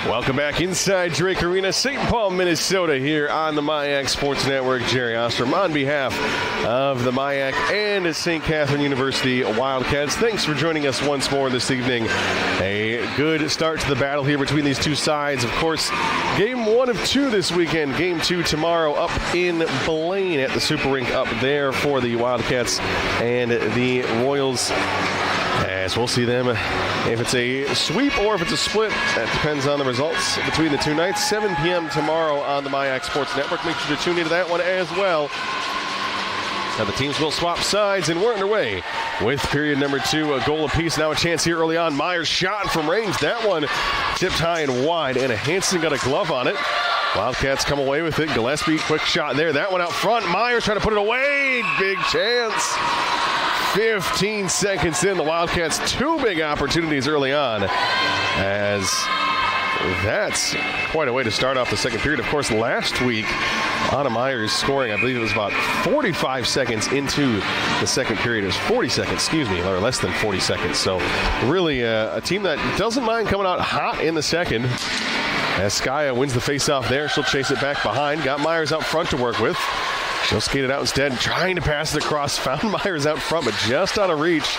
S1: Welcome back inside Drake Arena, St. Paul, Minnesota, here on the MIAC Sports Network. Jerry Ostrom on behalf of the MIAC and St. Catherine University Wildcats. Thanks for joining us once more this evening. A good start to the battle here between these two sides. Of course, game 1 of 2 this weekend. Game 2 tomorrow up in Blaine at the Super Rink up there for the Wildcats and the Royals. As we'll see them if it's a sweep or if it's a split. That depends on the results between the two nights. 7 p.m. tomorrow on the MIAC Sports Network. Make sure to tune into that one as well. Now the teams will swap sides, and we're underway with period number 2, a goal apiece. Now a chance here early on. Myers shot from range. That one tipped high and wide, and Hansen got a glove on it. Wildcats come away with it. Gillespie, quick shot there. That one out front. Myers trying to put it away. Big chance. 15 seconds in, the Wildcats 2 big opportunities early on, as that's quite a way to start off the second period. Of course, last week, Anna Myers scoring, I believe it was about 45 seconds into the second period. It was 40 seconds, excuse me, or less than 40 seconds. So really a team that doesn't mind coming out hot in the second. As Skaya wins the faceoff there, she'll chase it back behind. Got Myers out front to work with. She'll skate it out instead, trying to pass it across. Found Myers out front, but just out of reach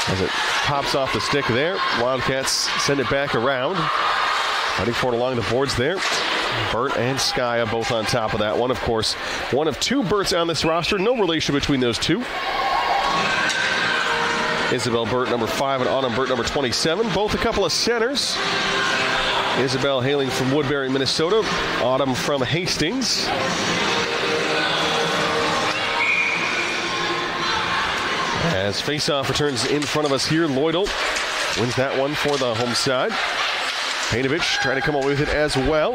S1: as it pops off the stick there. Wildcats send it back around. Fighting for it along the boards there. Burt and Skaya both on top of that one. Of course, one of 2 Burts on this roster. No relation between those two. Isabel Burt, number 5, and Autumn Burt, number 27. Both a couple of centers. Isabel hailing from Woodbury, Minnesota. Autumn from Hastings. As faceoff returns in front of us here, Lloydel wins that one for the home side. Painovich trying to come away with it as well.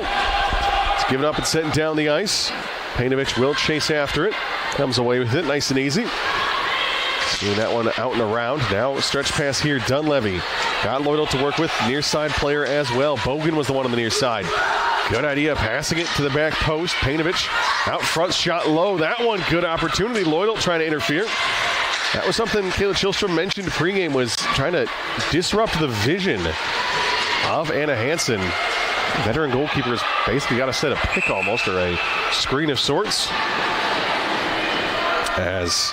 S1: It's given up and sent down the ice. Painovich will chase after it. Comes away with it, nice and easy. Doing that one out and around. Now a stretch pass here, Dunleavy. Got Lloydel to work with, near side player as well. Bogan was the one on the near side. Good idea, passing it to the back post. Painovich out front, shot low. That one, good opportunity. Lloydel trying to interfere. That was something Kayla Chillstrom mentioned pregame, was trying to disrupt the vision of Anna Hansen. Veteran goalkeepers basically got to set a pick almost, or a screen of sorts. As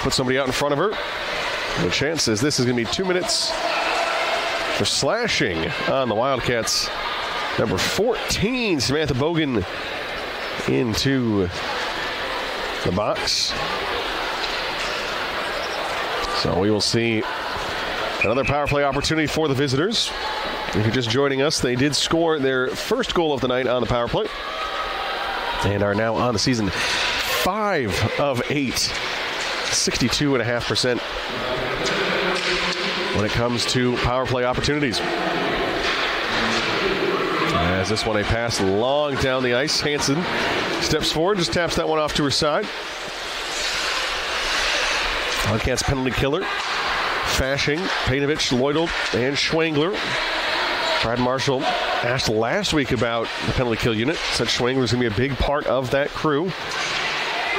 S1: put somebody out in front of her. The chance is this is going to be 2 minutes for slashing on the Wildcats. Number 14, Samantha Bogan into the box. So we will see another power play opportunity for the visitors. If you're just joining us, they did score their first goal of the night on the power play and are now on the season 5 of 8, 62.5% when it comes to power play opportunities. As this one, a pass long down the ice. Hansen steps forward, just taps that one off to her side. Wildcats penalty killer. Fashing, Painovich, Lloydel, and Schwangler. Brad Marshall asked last week about the penalty kill unit. Said Schwangler's going to be a big part of that crew.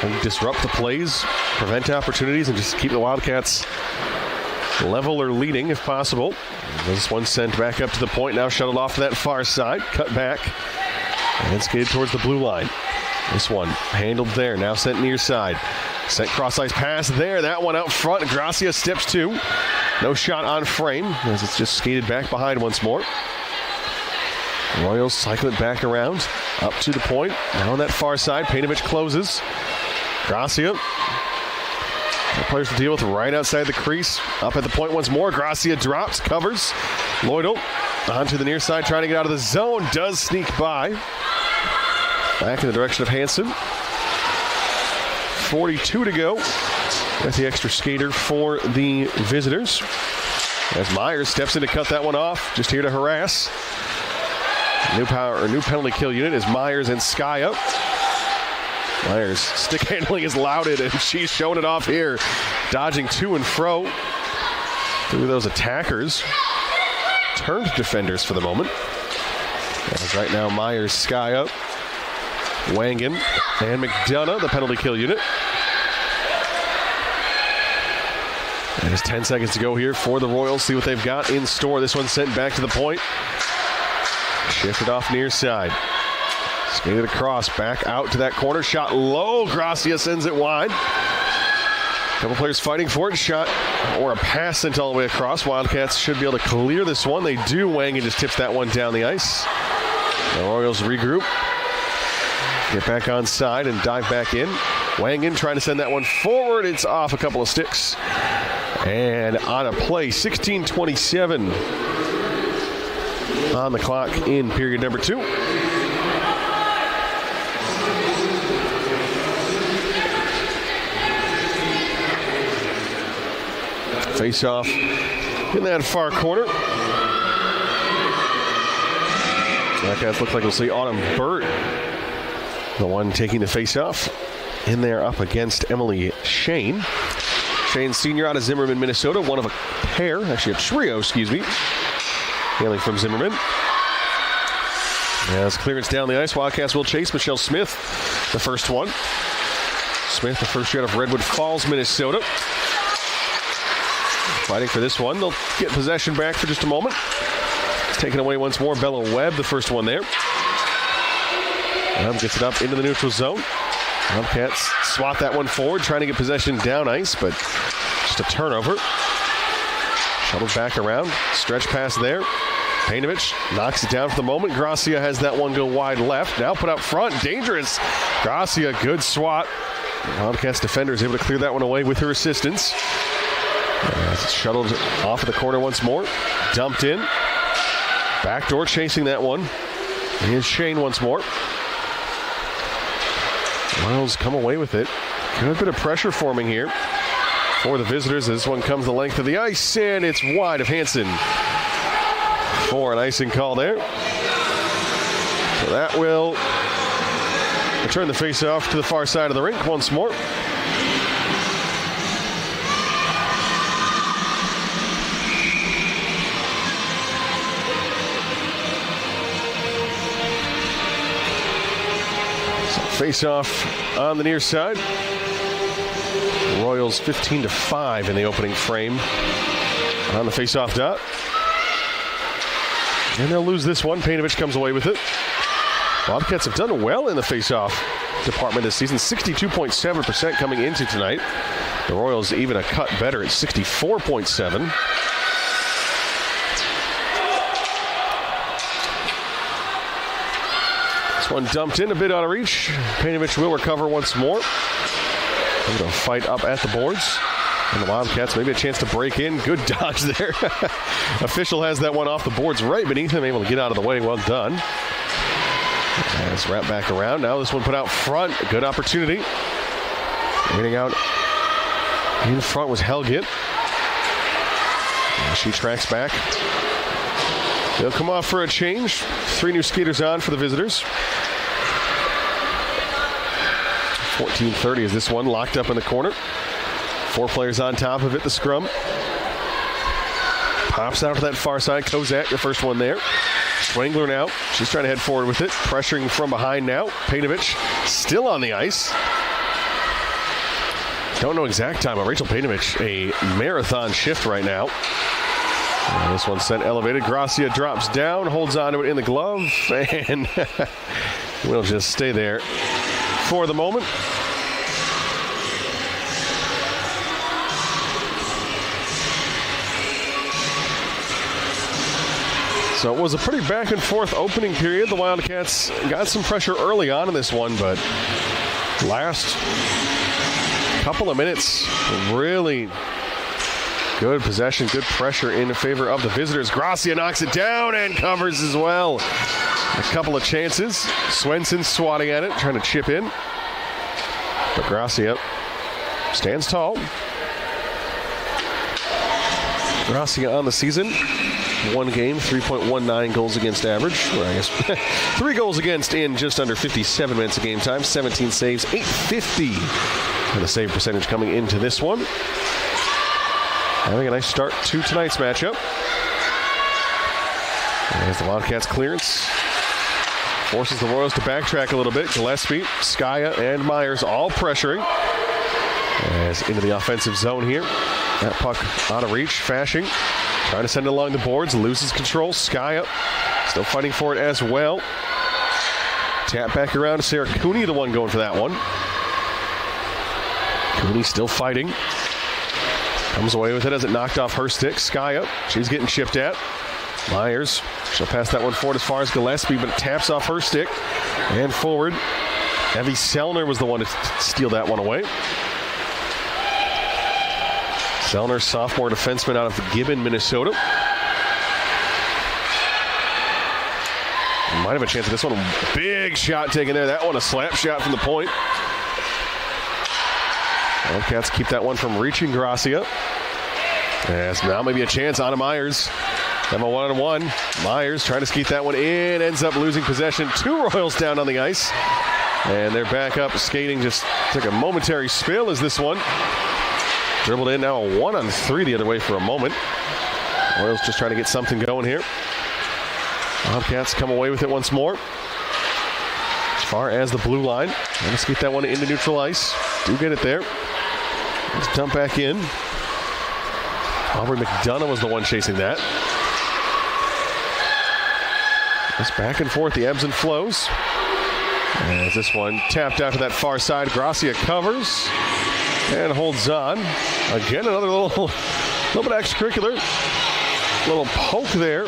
S1: And disrupt the plays, prevent opportunities, and just keep the Wildcats level or leading if possible. This one sent back up to the point, now shuttled off to that far side. Cut back and skated towards the blue line. This one handled there, now sent near side. Sent cross-ice pass there. That one out front. Gracia steps 2. No shot on frame as it's just skated back behind once more. Royals cycle it back around. Up to the point. Now on that far side. Painovich closes. Gracia. Players to deal with right outside the crease. Up at the point once more. Gracia drops. Covers. Lloydel onto the near side. Trying to get out of the zone. Does sneak by. Back in the direction of Hansen. 42 to go. That's the extra skater for the visitors. As Myers steps in to cut that one off. Just here to harass. New penalty kill unit is Myers and Skaya. Myers' stick handling is lauded, and she's showing it off here. Dodging to and fro through those attackers. Turned defenders for the moment. As right now, Myers, Skaya, Wangan, and McDonough, the penalty kill unit. There's 10 seconds to go here for the Royals. See what they've got in store. This one sent back to the point. Shifted off near side. Skated across, back out to that corner. Shot low. Gracia sends it wide. Couple players fighting for it. Shot or a pass sent all the way across. Wildcats should be able to clear this one. They do. Wangan just tips that one down the ice. The Royals regroup. Get back on side and dive back in. Wangan trying to send that one forward. It's off a couple of sticks. And on a play, 16:27 on the clock in period number 2. Face off in that far corner. That looks like we'll see Autumn Burt, the one taking the face off. In there up against Emily Shane. Shane Sr. out of Zimmerman, Minnesota. One of a pair, actually a trio, hailing from Zimmerman. As clearance down the ice, Wildcats will chase Michelle Smith, the first one. Smith, the first year out of Redwood Falls, Minnesota. Fighting for this one. They'll get possession back for just a moment. It's taken away once more. Bella Webb, the first one there. Gets it up into the neutral zone. Wildcats swat that one forward, trying to get possession down ice, but just a turnover. Shuttled back around. Stretch pass there. Painovich knocks it down for the moment. Gracia has that one go wide left. Now put up front. Dangerous. Gracia, good swat. Wildcats defender is able to clear that one away with her assistance. It's shuttled off of the corner once more. Dumped in. Backdoor chasing that one. Here's Shane once more. Miles come away with it. Good bit of pressure forming here for the visitors. This one comes the length of the ice, and it's wide of Hansen for an icing call there. So that will return the face-off to the far side of the rink once more. Face-off on the near side. Royals 15-5 in the opening frame on the face-off dot. And they'll lose this one. Painovich comes away with it. Bobcats have done well in the face-off department this season. 62.7% coming into tonight. The Royals even a cut better at 64.7%. This one dumped in a bit out of reach. Painovich will recover once more. They're going to fight up at the boards. And the Wildcats maybe a chance to break in. Good dodge there. Official has that one off the boards right beneath him, able to get out of the way. Well done. And it's wrapped back around. Now this one put out front. A good opportunity. Getting out in front was Helgett. She tracks back. They'll come off for a change. 3 new skaters on for the visitors. 14:30 is this one locked up in the corner. 4 players on top of it, the scrum. Pops out to that far side. Kozak, the first one there. Swangler now. She's trying to head forward with it. Pressuring from behind now. Painovich still on the ice. Don't know exact time, but Rachel Painovich, a marathon shift right now. And this one sent elevated. Gracia drops down, holds on to it in the glove, and will just stay there for the moment. So it was a pretty back and forth opening period. The Wildcats got some pressure early on in this one, but last couple of minutes, really good possession, good pressure in favor of the visitors. Gracia knocks it down and covers as well. A couple of chances. Swenson swatting at it, trying to chip in. But Gracia stands tall. Gracia on the season. 1 game, 3.19 goals against average. Well, I guess 3 goals against in just under 57 minutes of game time. 17 saves, .850. And the save percentage coming into this one. Having a nice start to tonight's matchup. There's the Wildcats clearance. Forces the Royals to backtrack a little bit. Gillespie, Skaya, and Myers all pressuring. As into the offensive zone here. That puck out of reach. Fashing trying to send it along the boards. Loses control. Skaya still fighting for it as well. Tap back around to Sarah Cooney, the one going for that one. Cooney still fighting. Comes away with it as it knocked off her stick. Skya, she's getting chipped at. Myers, she'll pass that one forward as far as Gillespie, but it taps off her stick. And forward. Evie Sellner was the one to steal that one away. Sellner, sophomore defenseman out of Gibbon, Minnesota. Might have a chance at this one. Big shot taken there. That one a slap shot from the point. Wildcats keep that one from reaching Gracia. As now maybe a chance. Anna Myers. Have a one-on-one. Myers trying to skeet that one in. Ends up losing possession. 2 Royals down on the ice. And they're back up skating. Just took a momentary spill as this one dribbled in. Now a 1-on-3 the other way for a moment. Royals just trying to get something going here. Wildcats come away with it once more. As far as the blue line. Let's get that one into neutral ice. Do get it there. Let's dump back in. Aubrey McDonough was the one chasing that. Just back and forth, the ebbs and flows. As this one tapped out to that far side. Gracia covers and holds on. Again, another little bit extracurricular. Little poke there.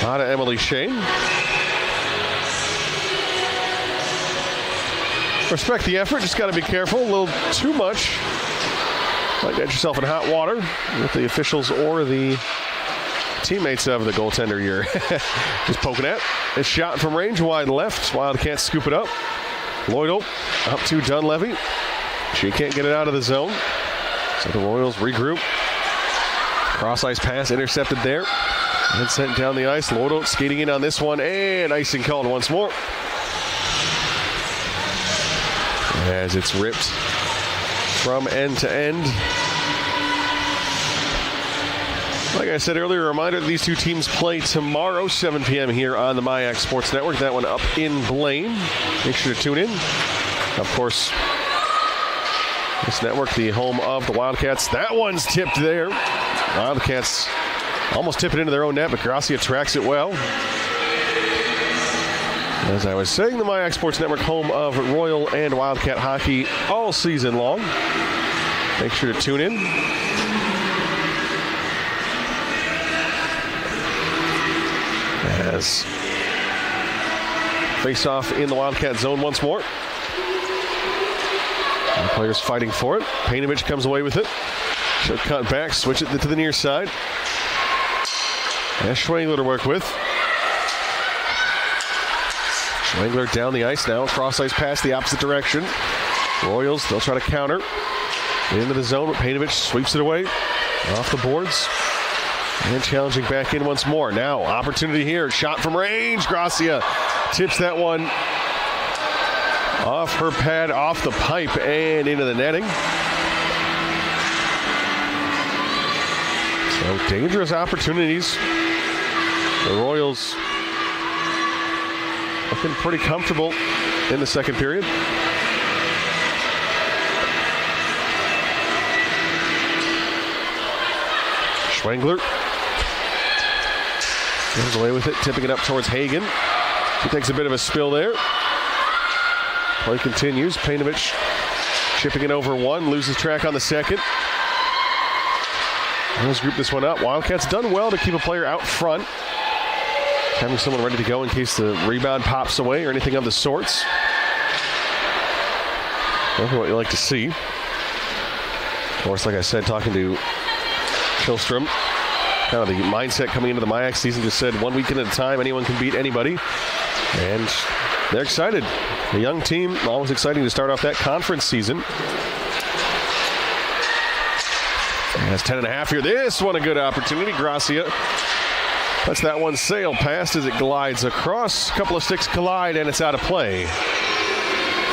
S1: Out of Emily Shane. Respect the effort, just got to be careful. A little too much. Might get yourself in hot water with the officials or the teammates of the goaltender you're just poking at. It's shot from range, wide left. Wildcats scoop it up. Lloydel up to Dunleavy. She can't get it out of the zone. So the Royals regroup. Cross ice pass intercepted there. And sent down the ice. Lloydel skating in on this one. And icing called once more. As it's ripped from end to end. Like I said earlier, a reminder that these two teams play tomorrow, 7 p.m. here on the MyX Sports Network. That one up in Blaine. Make sure to tune in. Of course, this network, the home of the Wildcats. That one's tipped there. Wildcats almost tip it into their own net, but Gracia tracks it well. As I was saying, the MyX Sports Network, home of Royal and Wildcat hockey all season long. Make sure to tune in. As face-off in the Wildcat zone once more. And the players fighting for it. Painovich comes away with it. She'll cut back, switch it to the near side. And Schwengler to work with. Schwengler down the ice now. Cross ice pass the opposite direction. Royals, they'll try to counter. Into the zone, but Painovich sweeps it away. Off the boards. And challenging back in once more. Now, opportunity here. Shot from range. Gracia tips that one off her pad, off the pipe, and into the netting. So dangerous opportunities. The Royals looking pretty comfortable in the second period. Schwengler goes away with it, tipping it up towards Hagen. He takes a bit of a spill there. Play continues. Painovich chipping it over one, loses track on the second. Let's group this one up. Wildcats done well to keep a player out front. Having someone ready to go in case the rebound pops away or anything of the sorts. Definitely what you like to see. Of course, like I said, talking to Killstrom, kind of the mindset coming into the MyX season, just said 1 weekend at a time, anyone can beat anybody. And they're excited. A young team, always exciting to start off that conference season. And that's 10.5 here. This one a good opportunity. Gracia lets that one sail past as it glides across. A couple of sticks collide and it's out of play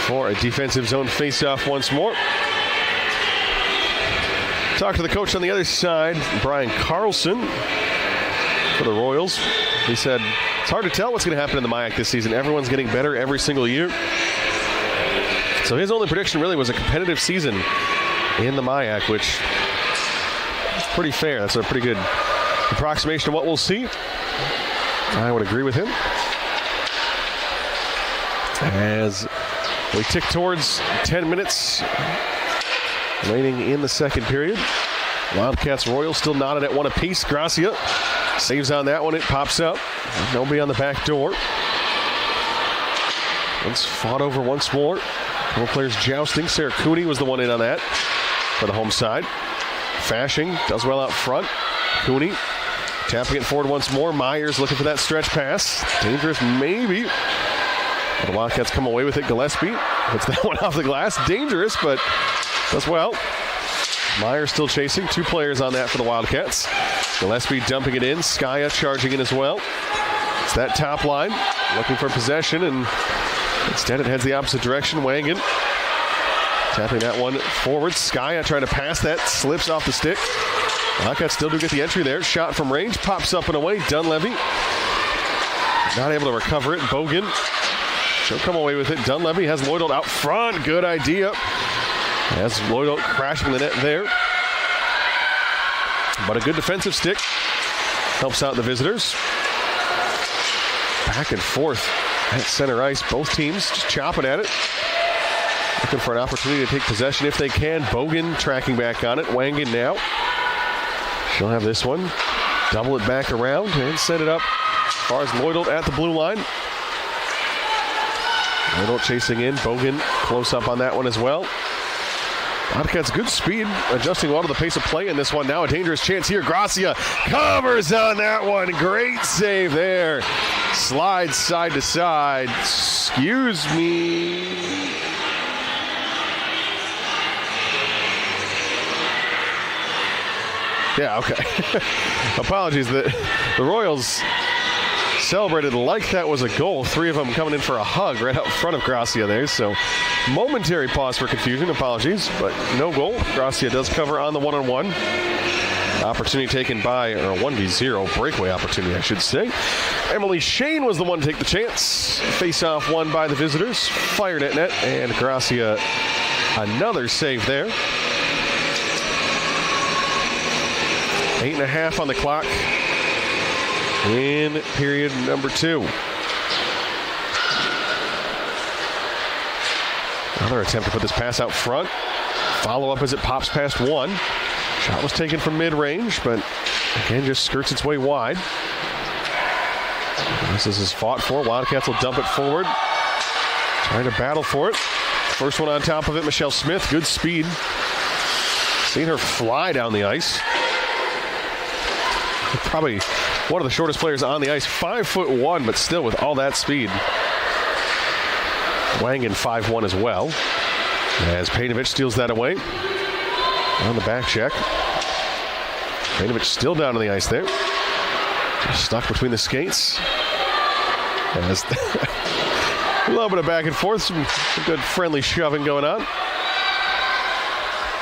S1: for a defensive zone faceoff once more. Talk to the coach on the other side, Brian Carlson, for the Royals. He said, it's hard to tell what's going to happen in the MyAC this season. Everyone's getting better every single year. So his only prediction really was a competitive season in the MyAC, which is pretty fair. That's a pretty good approximation of what we'll see. I would agree with him. As we tick towards 10 minutes remaining in the second period. Wildcats Royals still knotted at one apiece. Gracia saves on that one. It pops up. Nobody on the back door. Once fought over once more. Couple players jousting. Sarah Cooney was the one in on that for the home side. Fashing does well out front. Cooney tapping it forward once more. Myers looking for that stretch pass. Dangerous maybe. But the Wildcats come away with it. Gillespie puts that one off the glass. Dangerous, but does well. Myers still chasing. Two players on that for the Wildcats. Gillespie dumping it in. Skaya charging in as well. It's that top line. Looking for possession, and instead it heads the opposite direction. Wangan tapping that one forward. Skaya trying to pass that. Slips off the stick. Wildcats still do get the entry there. Shot from range. Pops up and away. Dunleavy not able to recover it. Bogan, she'll come away with it. Dunleavy has Lloydolt out front. Good idea. Has Lloydolt crashing the net there. But a good defensive stick helps out the visitors. Back and forth at center ice. Both teams just chopping at it. Looking for an opportunity to take possession if they can. Bogan tracking back on it. Wangan now. She'll have this one. Double it back around and set it up as far as Lloydolt at the blue line. Lloydolt chasing in. Bogan close up on that one as well. Wildcats good speed, adjusting well to the pace of play in this one. Now a dangerous chance here. Gracia covers on that one. Great save there. Slides side to side. Excuse me. Yeah, okay. Apologies. The Royals celebrated like that was a goal. Three of them coming in for a hug right out front of Gracia there. So momentary pause for confusion. Apologies, but no goal. Gracia does cover on the one-on-one. Opportunity taken by, or a 1v0 breakaway opportunity, I should say. Emily Shane was the one to take the chance. Face-off won by the visitors. Fired at net, and Gracia another save there. 8.5 on the clock in period number 2. Another attempt to put this pass out front. Follow up as it pops past one. Shot was taken from mid-range, but again just skirts its way wide. This is fought for. Wildcats will dump it forward. Trying to battle for it. First one on top of it, Michelle Smith. Good speed. Seen her fly down the ice. Probably one of the shortest players on the ice. 5'1", but still with all that speed. Wangan 5'1" as well. As Pejnovic steals that away. On the back check. Pejnovic still down on the ice there. Just stuck between the skates. As a little bit of back and forth. Some good friendly shoving going on.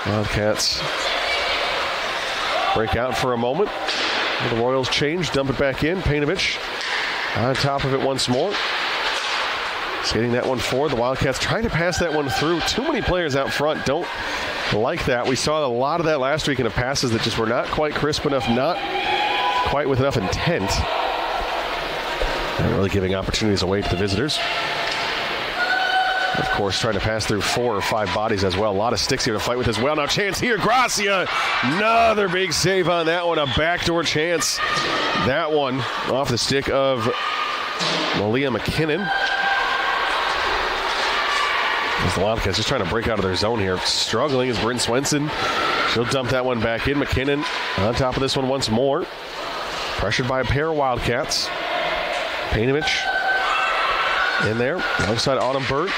S1: Wildcats break out for a moment. The Royals change, dump it back in. Pejnovic on top of it once more. Skating that one forward. The Wildcats trying to pass that one through. Too many players out front don't like that. We saw a lot of that last week in the passes that just were not quite crisp enough, not quite with enough intent. And really giving opportunities away to the visitors. Of course, trying to pass through 4 or 5 bodies as well. A lot of sticks here to fight with as well. Now chance here. Gracia. Another big save on that one. A backdoor chance. That one off the stick of Malia McKinnon. As the Wildcats just trying to break out of their zone here. Struggling is Bryn Swenson. She'll dump that one back in. McKinnon on top of this one once more. Pressured by a pair of Wildcats. Pejnovic in there alongside Autumn Burt.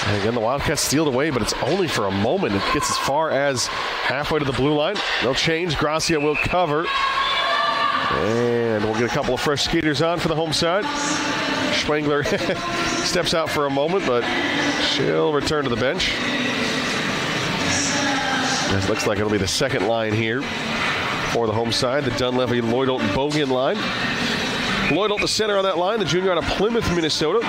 S1: And again, the Wildcats steal it away, but it's only for a moment. It gets as far as halfway to the blue line. They'll change. Gracia will cover. And we'll get a couple of fresh skaters on for the home side. Schwengler steps out for a moment, but she'll return to the bench. It looks like it'll be the second line here for the home side, the Dunleavy, Lloydolt, Bogan line. Lloydolt, the center on that line, the junior out of Plymouth, Minnesota.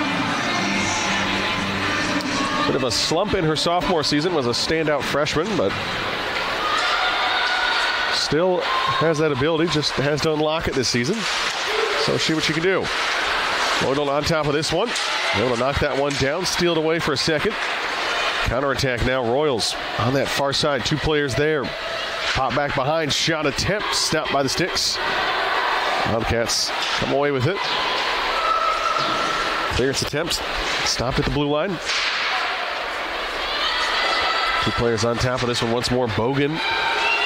S1: Bit of a slump in her sophomore season, was a standout freshman, but Still has that ability, just has to unlock it this season. So see what she can do. Loyal on top of this one. Able to knock that one down, steal it away for a second. Counterattack now, Royals on that far side. 2 players there. Pop back behind, shot attempt, stopped by the sticks. Wildcats come away with it. Clearance attempt, stopped at the blue line. 2 players on top of this one once more. Bogan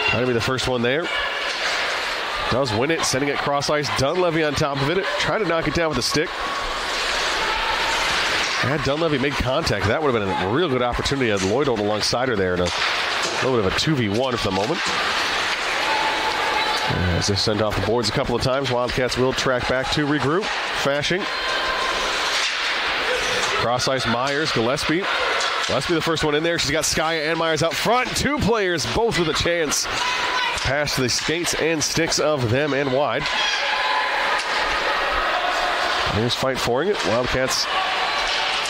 S1: trying to be the first one there. Does win it, sending it cross ice. Dunleavy on top of it, trying to knock it down with a stick. Had Dunleavy made contact, that would have been a real good opportunity. Had Lloyd alongside her there in a little bit of a 2v1 for the moment. As they send off the boards a couple of times, Wildcats will track back to regroup. Fashing. Cross ice Myers, Gillespie. Gillespie the first one in there. She's got Skya and Myers out front. 2 players, both with a chance. Past the skates and sticks of them and wide. Here's fight for it. Wildcats,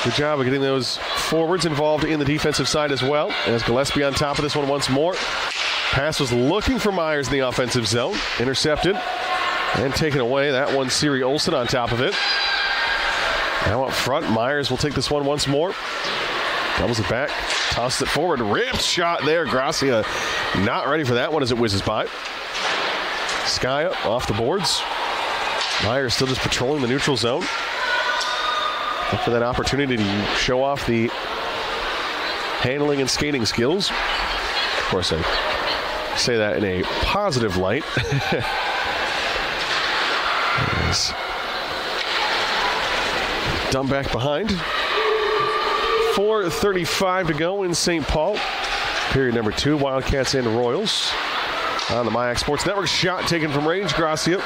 S1: good job of getting those forwards involved in the defensive side as well. As Gillespie on top of this one once more. Pass was looking for Myers in the offensive zone. Intercepted and taken away. That one, Siri Olsen on top of it. Now up front, Myers will take this one once more. Doubles it back, tosses it forward, ripped shot there. Gracia not ready for that one as it whizzes by. Skya off the boards. Myers still just patrolling the neutral zone. Look for that opportunity to show off the handling and skating skills. Of course, I say that in a positive light. Dumb back behind. 4:35 to go in St. Paul. Period number 2, Wildcats and Royals. On the MyX Sports Network, shot taken from range. Gracia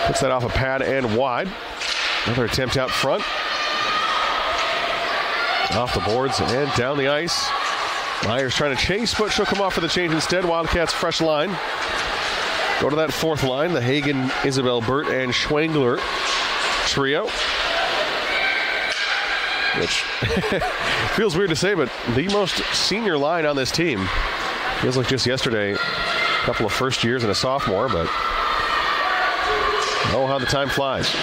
S1: puts that off a pad and wide. Another attempt out front. Off the boards and down the ice. Myers trying to chase, but she'll come off for the change instead. Wildcats fresh line. Go to that 4th line, the Hagen, Isabel Burt, and Schwangler trio. Which feels weird to say, but the most senior line on this team. Feels like just yesterday, a couple of first years and a sophomore, but oh, how the time flies.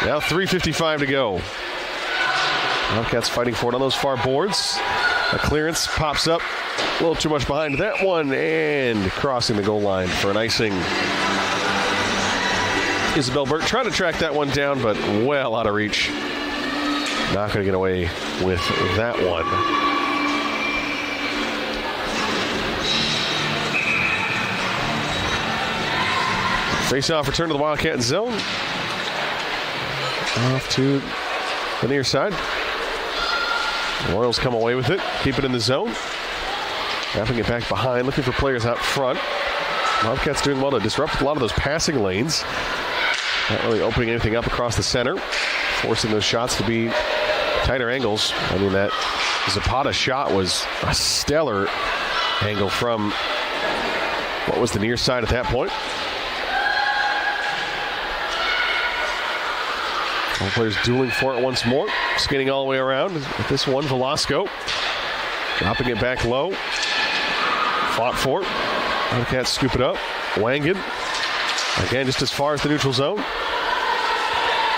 S1: Now 3:55 to go. Wildcats fighting for it on those far boards. A clearance pops up. A little too much behind that one, and crossing the goal line for an icing. Isabel Burt trying to track that one down, but well out of reach. Not going to get away with that one. Face-off return to the Wildcat zone. Off to the near side. Royals come away with it. Keep it in the zone. Wrapping it back behind. Looking for players out front. Wildcats doing well to disrupt a lot of those passing lanes. Not really opening anything up across the center. Forcing those shots to be tighter angles. I mean, that Zapata shot was a stellar angle from what was the near side at that point. All players dueling for it once more. Skating all the way around with this one, Velasco. Dropping it back low. Fought for it. Wildcats scoop it up. Wangan. Again, just as far as the neutral zone.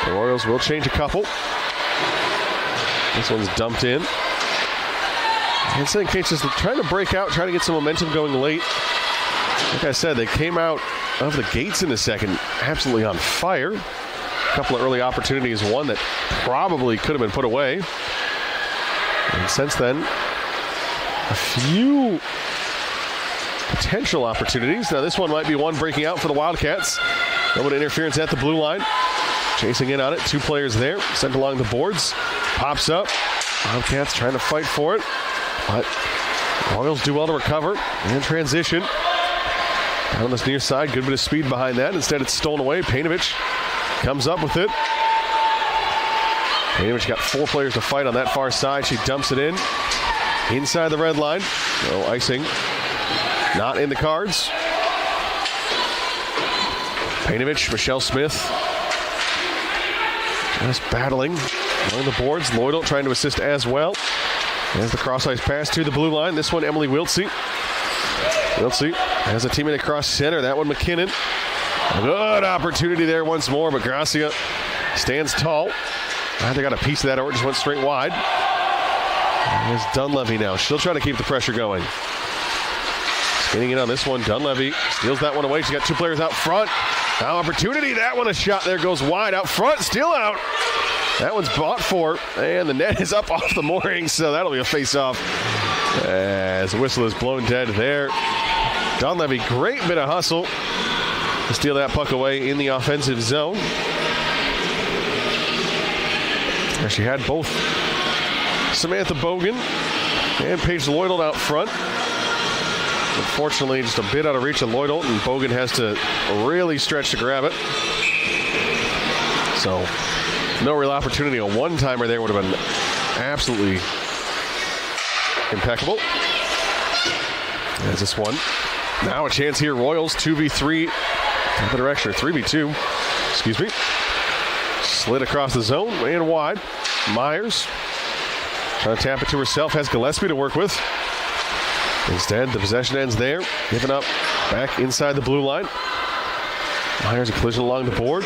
S1: The Royals will change a couple. This one's dumped in. And St. Kate's just trying to break out, trying to get some momentum going late. Like I said, they came out of the gates in the second absolutely on fire. A couple of early opportunities, one that probably could have been put away. And since then, a few potential opportunities. Now this one might be one breaking out for the Wildcats. A little bit of interference at the blue line. Chasing in on it, 2 players there, sent along the boards. Pops up. Wildcats trying to fight for it. But Royals do well to recover and transition. Down on this near side, good bit of speed behind that. Instead it's stolen away. Painovich comes up with it. Painovich got 4 players to fight on that far side. She dumps it in. Inside the red line. No icing. Not in the cards. Painovich, Michelle Smith. Just battling along the boards. Lloydel trying to assist as well. As the cross-ice pass to the blue line. This one, Emily Wiltsey. Wiltsey Has a teammate across center. That one McKinnon. A good opportunity there once more, but Gracia stands tall. Either got a piece of that or it just went straight wide. There's Dunleavy now. She'll try to keep the pressure going. Getting in on this one. Dunleavy steals that one away. She's got two players out front. Now opportunity. That one, a shot there goes wide. Out front, still out. That one's bought for, and the net is up off the moorings, so that'll be a face-off as the whistle is blown dead there. Dunleavy, great bit of hustle to steal that puck away in the offensive zone. She had both Samantha Bogan and Paige Lloydel out front. Unfortunately, just a bit out of reach of Lloydel, and Bogan has to really stretch to grab it. So, no real opportunity. A one-timer there would have been absolutely impeccable. There's this one. Now a chance here. Royals 2v3. A better extra 3v2. Excuse me. Slid across the zone and wide. Myers trying to tap it to herself. Has Gillespie to work with. Instead, the possession ends there. Giving up back inside the blue line. Myers a collision along the board.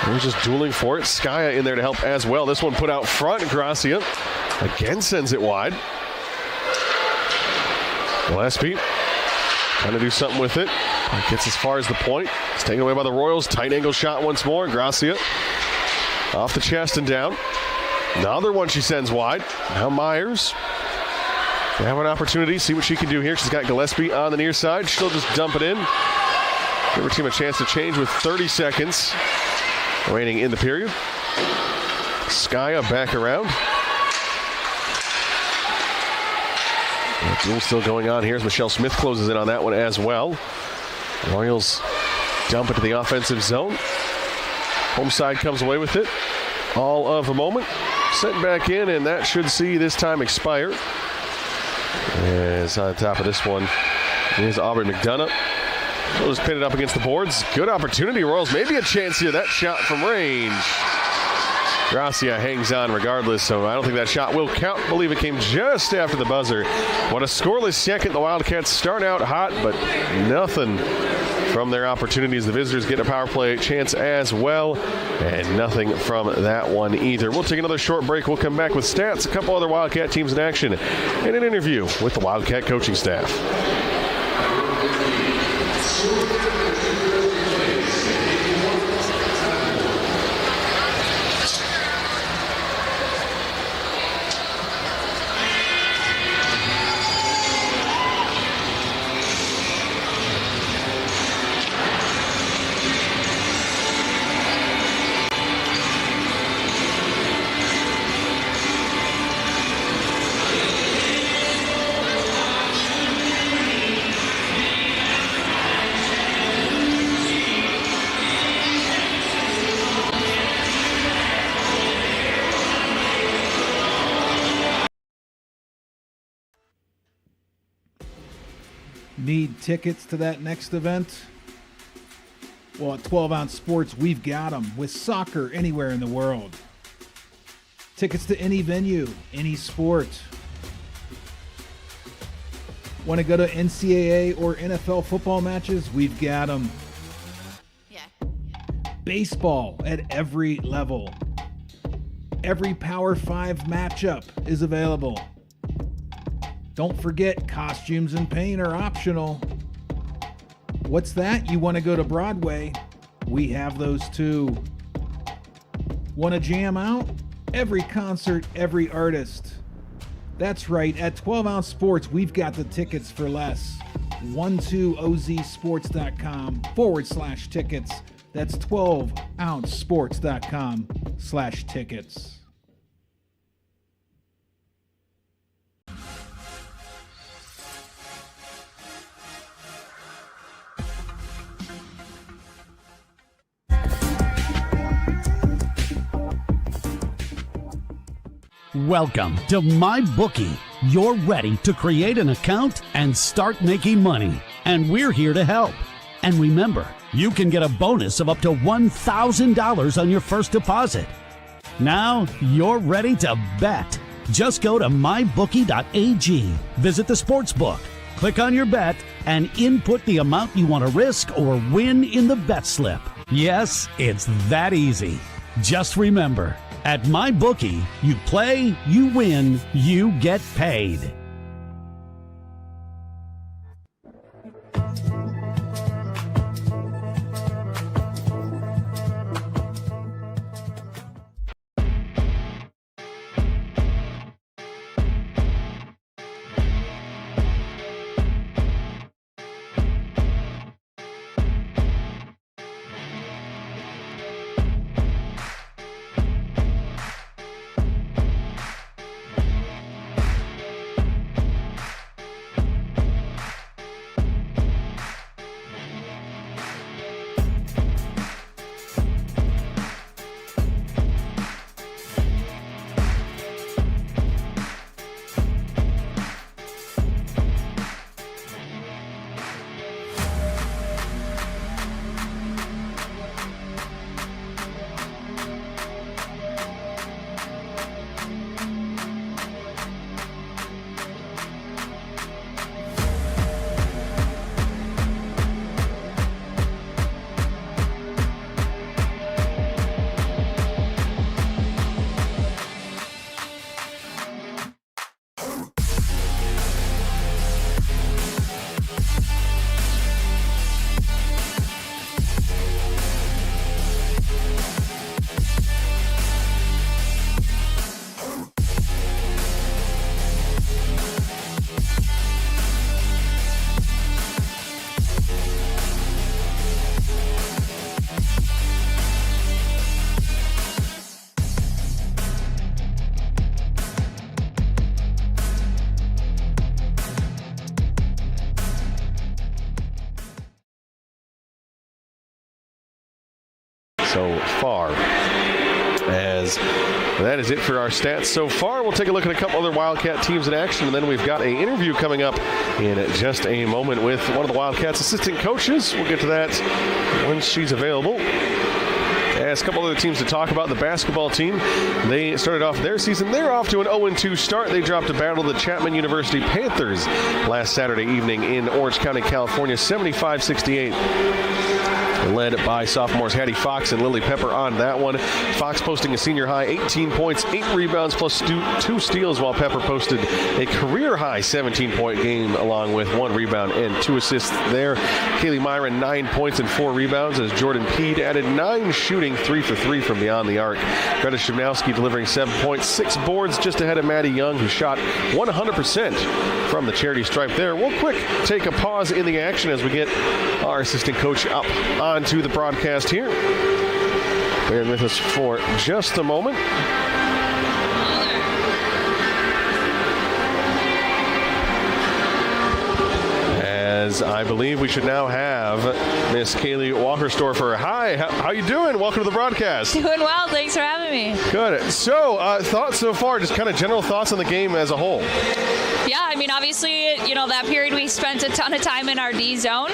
S1: They're just dueling for it. Skaya in there to help as well. This one put out front. Gracia again sends it wide. Gillespie trying to do something with it. Gets as far as the point. It's taken away by the Royals. Tight angle shot once more. Gracia off the chest and down. Another one she sends wide. Now Myers. They have an opportunity. See what she can do here. She's got Gillespie on the near side. She'll just dump it in. Give her team a chance to change with 30 seconds remaining in the period. Skaya back around. The duel still going on here as Michelle Smith closes in on that one as well. Royals dump into the offensive zone. Home side comes away with it. All of a moment. Sent back in, and that should see this time expire. As on top of this one is Aubrey McDonough. We'll just pin it up against the boards. Good opportunity, Royals. Maybe a chance here. That shot from range. Gracia hangs on regardless, so I don't think that shot will count. I believe it came just after the buzzer. What a scoreless second. The Wildcats start out hot, but nothing from their opportunities. The visitors get a power play chance as well, and nothing from that one either. We'll take another short break. We'll come back with stats, a couple other Wildcat teams in action, and an interview with the Wildcat coaching staff.
S2: Need tickets to that next event? Well, at 12 Ounce Sports, we've got them with soccer anywhere in the world. Tickets to any venue, any sport. Want to go to NCAA or NFL football matches? We've got them.
S3: Yeah.
S2: Baseball at every level. Every Power 5 matchup is available. Don't forget, costumes and paint are optional. What's that? You want to go to Broadway? We have those too. Want to jam out? Every concert, every artist. That's right, at 12 Ounce Sports, we've got the tickets for less. 12ozsports.com/tickets. That's 12ouncesports.com/tickets.
S4: Welcome to MyBookie. You're ready to create an account and start making money, and we're here to help. And remember, you can get a bonus of up to $1,000 on your first deposit. Now you're ready to bet. Just go to mybookie.ag, visit the sports book, Click on your bet and input the amount you want to risk or win in the bet slip. Yes, it's that easy. Just remember, at MyBookie, you play, you win, you get paid.
S1: So far, as that is it for our stats so far. We'll take a look at a couple other Wildcat teams in action, and then we've got an interview coming up in just a moment with one of the Wildcats' assistant coaches. We'll get to that when she's available. As a couple other teams to talk about, the basketball team, they started off their season. They're off to an 0-2 start. They dropped a battle to the Chapman University Panthers last Saturday evening in Orange County, California, 75-68. Led by sophomores Hattie Fox and Lily Pepper on that one. Fox posting a senior high 18 points, 8 rebounds, plus 2 steals, while Pepper posted a career high 17-point game along with 1 rebound and 2 assists there. Kaylee Myron 9 points and 4 rebounds as Jordan Peed added 9 shooting, 3 for 3 from beyond the arc. Greta Shivnowski delivering 7 points, 6 boards, just ahead of Maddie Young, who shot 100% from the charity stripe there. We'll quick take a pause in the action as we get our assistant coach up onto the broadcast here. Bear with us for just a moment. As I believe we should now have Miss Kaylee Walkerstorfer. Hi, how you doing? Welcome to the broadcast.
S3: Doing well, thanks for having me.
S1: Good. So, thoughts so far, just kind of general thoughts on the game as a whole.
S3: Yeah, I mean, obviously, that period we spent a ton of time in our D zone.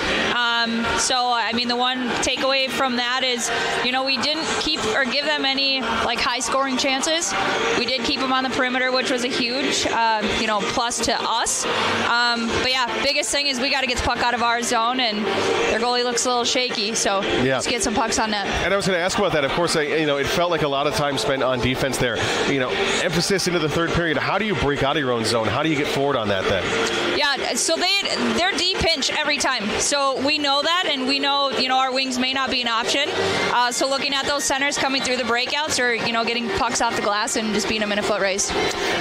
S3: The one takeaway from that is, we didn't keep or give them any high scoring chances. We did keep them on the perimeter, which was a huge, plus to us. Biggest thing is we got to get the puck out of our zone, and their goalie looks a little shaky. So let's get some pucks on net. And
S1: I was going to ask about that. Of course, it felt like a lot of time spent on defense there. Emphasis into the third period. How do you break out of your own zone? How do you get forward on that then?
S3: Yeah, so they're deep pinch every time. So we know that, and we know, our wings may not be an option. So looking at those centers coming through the breakouts or, getting pucks off the glass and just beating them in a foot race.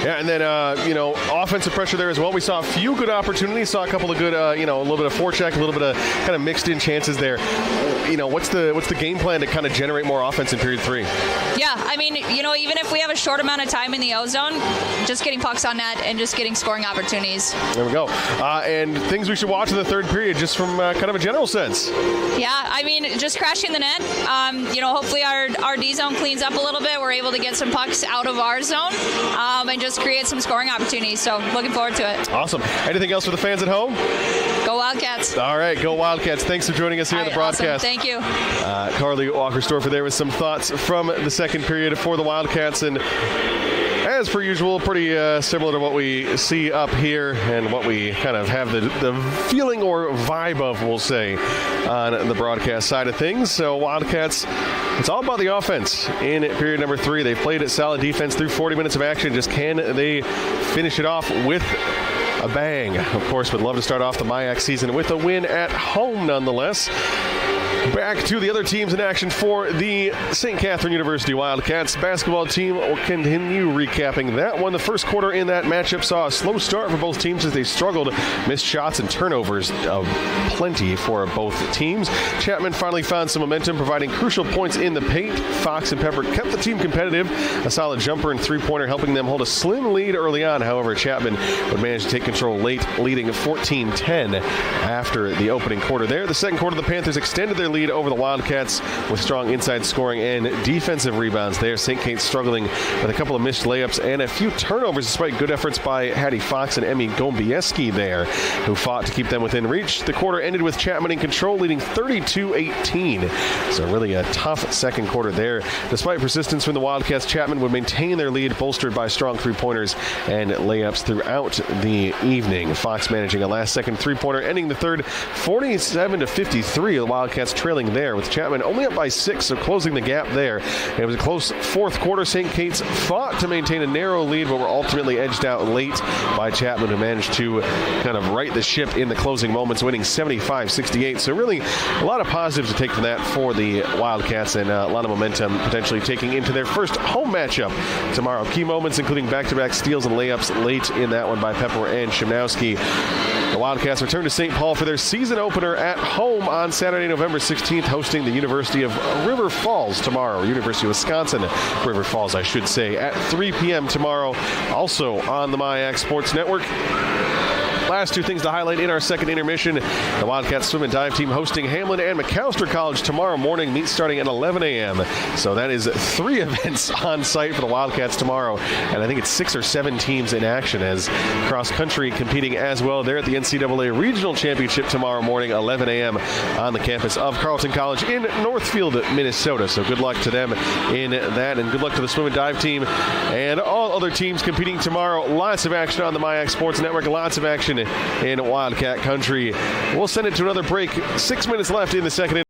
S1: Yeah, and then, offensive pressure there as well. We saw a few good opportunities, saw a couple of good, a little bit of forecheck, a little bit of kind of mixed in chances there. What's the game plan to kind of generate more offense in period 3?
S3: Yeah, even if we have a short amount of time in the O zone, just getting pucks on net and just getting scoring opportunities.
S1: There we go. And things we should watch in the third period, just from kind of a general sense.
S3: Yeah, just crashing the net. Hopefully our D zone cleans up a little bit. We're able to get some pucks out of our zone and just create some scoring opportunities. So looking forward to it.
S1: Awesome. Anything else for the fans at home?
S3: Go Wildcats.
S1: All right, go Wildcats. Thanks for joining us here in the broadcast.
S3: Awesome. Thank you.
S1: Carly Walkerstorfer there with some thoughts from the second period for the Wildcats. And as per usual, pretty similar to what we see up here and what we kind of have the feeling or vibe of, we'll say, on the broadcast side of things. So Wildcats, it's all about the offense in period number 3. They played solid defense through 40 minutes of action. Just can they finish it off with a bang? Of course, would love to start off the MIAC season with a win at home nonetheless. Back to the other teams in action for the St. Catherine University Wildcats. Basketball team will continue recapping that one. The first quarter in that matchup saw a slow start for both teams as they struggled, missed shots and turnovers plenty for both teams. Chapman finally found some momentum, providing crucial points in the paint. Fox and Pepper kept the team competitive. A solid jumper and three-pointer helping them hold a slim lead early on. However, Chapman would manage to take control late, leading 14-10 after the opening quarter there. The second quarter, the Panthers extended their lead over the Wildcats with strong inside scoring and defensive rebounds there. St. Kate's struggling with a couple of missed layups and a few turnovers despite good efforts by Hattie Fox and Emmy Gombieski there, who fought to keep them within reach. The quarter ended with Chapman in control, leading 32-18. So really a tough second quarter there. Despite persistence from the Wildcats, Chapman would maintain their lead, bolstered by strong three-pointers and layups throughout the evening. Fox managing a last-second three-pointer, ending the third 47-53. The Wildcats trailing there, with Chapman only up by 6, so closing the gap there. It was a close fourth quarter. St. Kate's fought to maintain a narrow lead, but were ultimately edged out late by Chapman, who managed to kind of right the ship in the closing moments, winning 75-68. So really a lot of positives to take from that for the Wildcats, and a lot of momentum potentially taking into their first home matchup tomorrow. Key moments including back-to-back steals and layups late in that one by Pepper and Shimnowski. The Wildcats return to St. Paul for their season opener at home on Saturday, November 16th, hosting the University of River Falls tomorrow. University of Wisconsin River Falls, I should say, at 3 p.m. tomorrow, also on the MIAC Sports Network. Last two things to highlight in our second intermission. The Wildcats swim and dive team hosting Hamlin and McAllister College tomorrow morning. Meet starting at 11 a.m. So that is 3 events on site for the Wildcats tomorrow. And I think it's 6 or 7 teams in action, as cross country competing as well. They're at the NCAA Regional Championship tomorrow morning, 11 a.m. on the campus of Carleton College in Northfield, Minnesota. So good luck to them in that, and good luck to the swim and dive team and all other teams competing tomorrow. Lots of action on the MIAC Sports Network, lots of action in Wildcat country. We'll send it to another break. 6 minutes left in the second.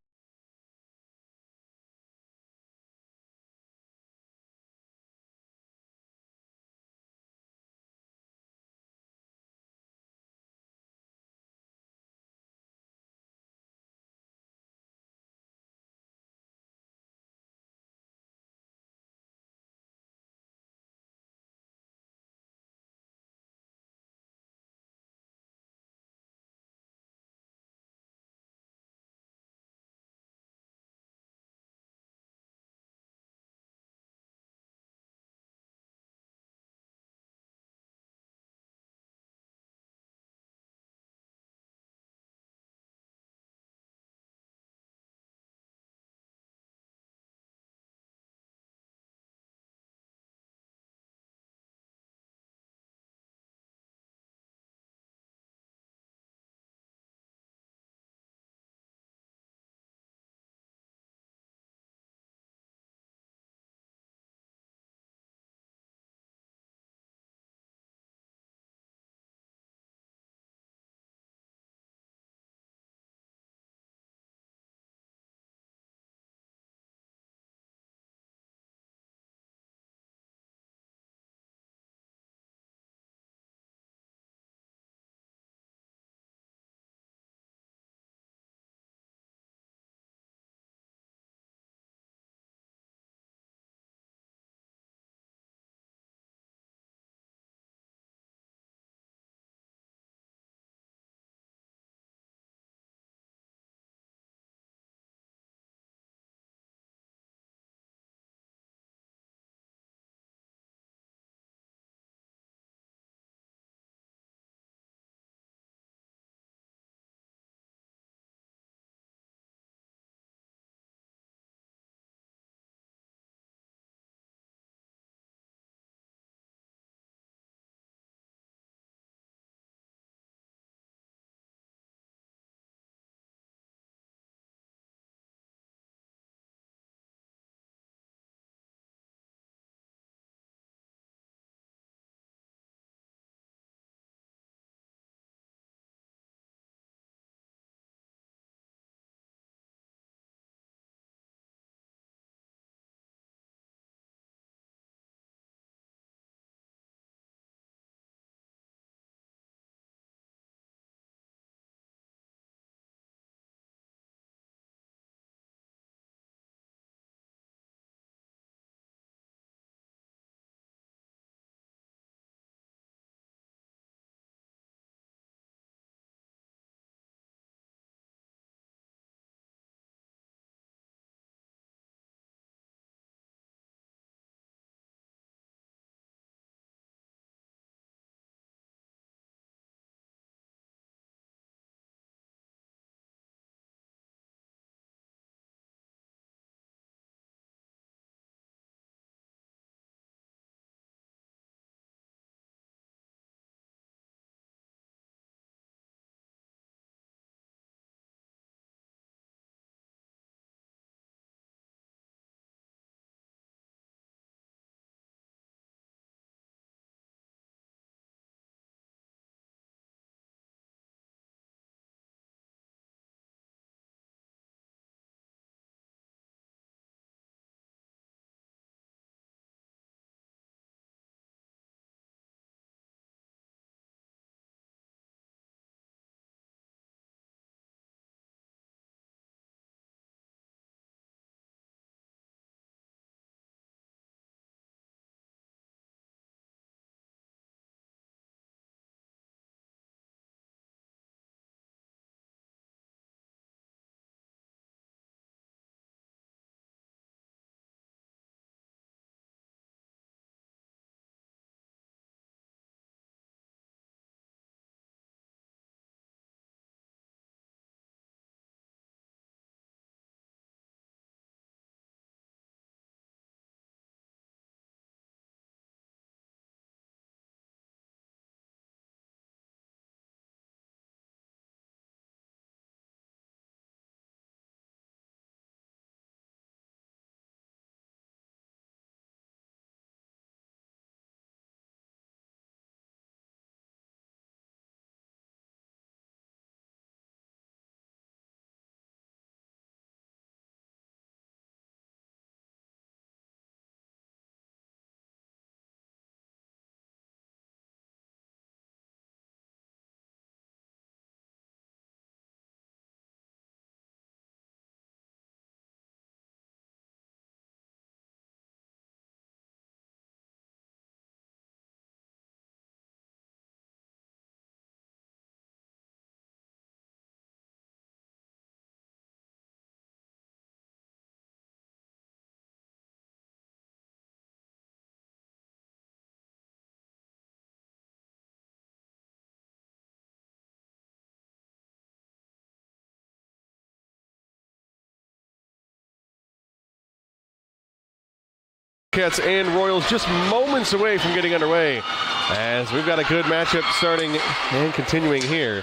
S1: Cats and Royals just moments away from getting underway, as we've got a good matchup starting and continuing here.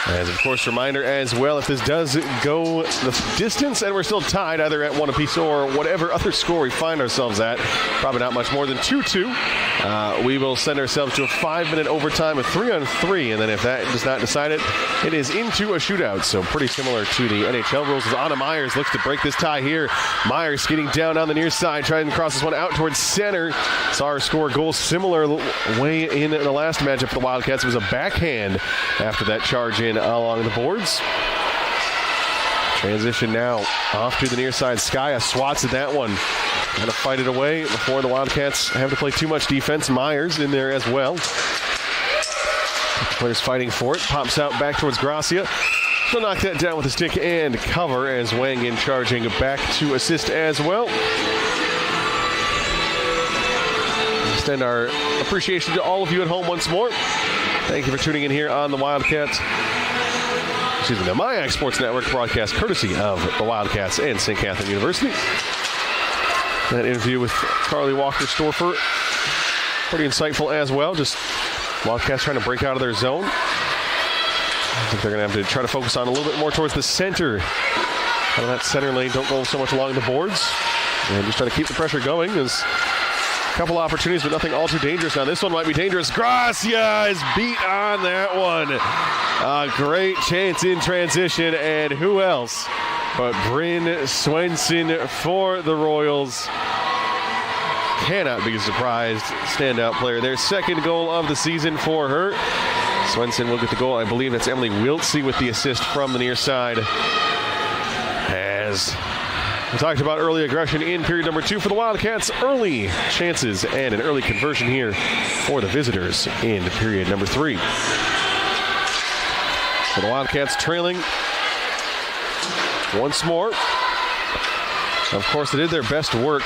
S1: As, of course, reminder as well, if this does go the distance and we're still tied either at one apiece or whatever other score we find ourselves at, probably not much more than 2-2, we will send ourselves to a 5-minute overtime of 3-on-3, and then if that does not decide it, it is into a shootout. So pretty similar to the NHL rules, as Anna Myers looks to break this tie here. Myers getting down on the near side, trying to cross this one out towards center. Saw her score a goal similar way in the last matchup for the Wildcats. It was a backhand after that charge in along the boards. Transition now off to the near side. Skya swats at that one. Trying to fight it away before the Wildcats have to play too much defense. Myers in there as well. Players fighting for it. Pops out back towards Gracia. She'll knock that down with a stick and cover as Wang in charging back to assist as well. Extend our appreciation to all of you at home once more. Thank you for tuning in here on the Wildcats. The MyAg Sports Network broadcast courtesy of the Wildcats and St. Catherine University. That interview with Carly Walker-Storfer, pretty insightful as well. Just Wildcats trying to break out of their zone. I think they're going to have to try to focus on a little bit more towards the center. Out of that center lane, don't go so much along the boards. And just try to keep the pressure going. There's a couple opportunities, but nothing all too dangerous. Now this one might be dangerous. Gracia is beat on that one. A great chance in transition, and who else but Bryn Swenson for the Royals. Cannot be surprised. Standout player. Their second goal of the season for her. Swenson will get the goal. I believe that's Emily Wiltsey with the assist from the near side. As we talked about early aggression in period number 2 for the Wildcats. Early chances and an early conversion here for the visitors in period number 3. So the Wildcats trailing once more. Of course, they did their best work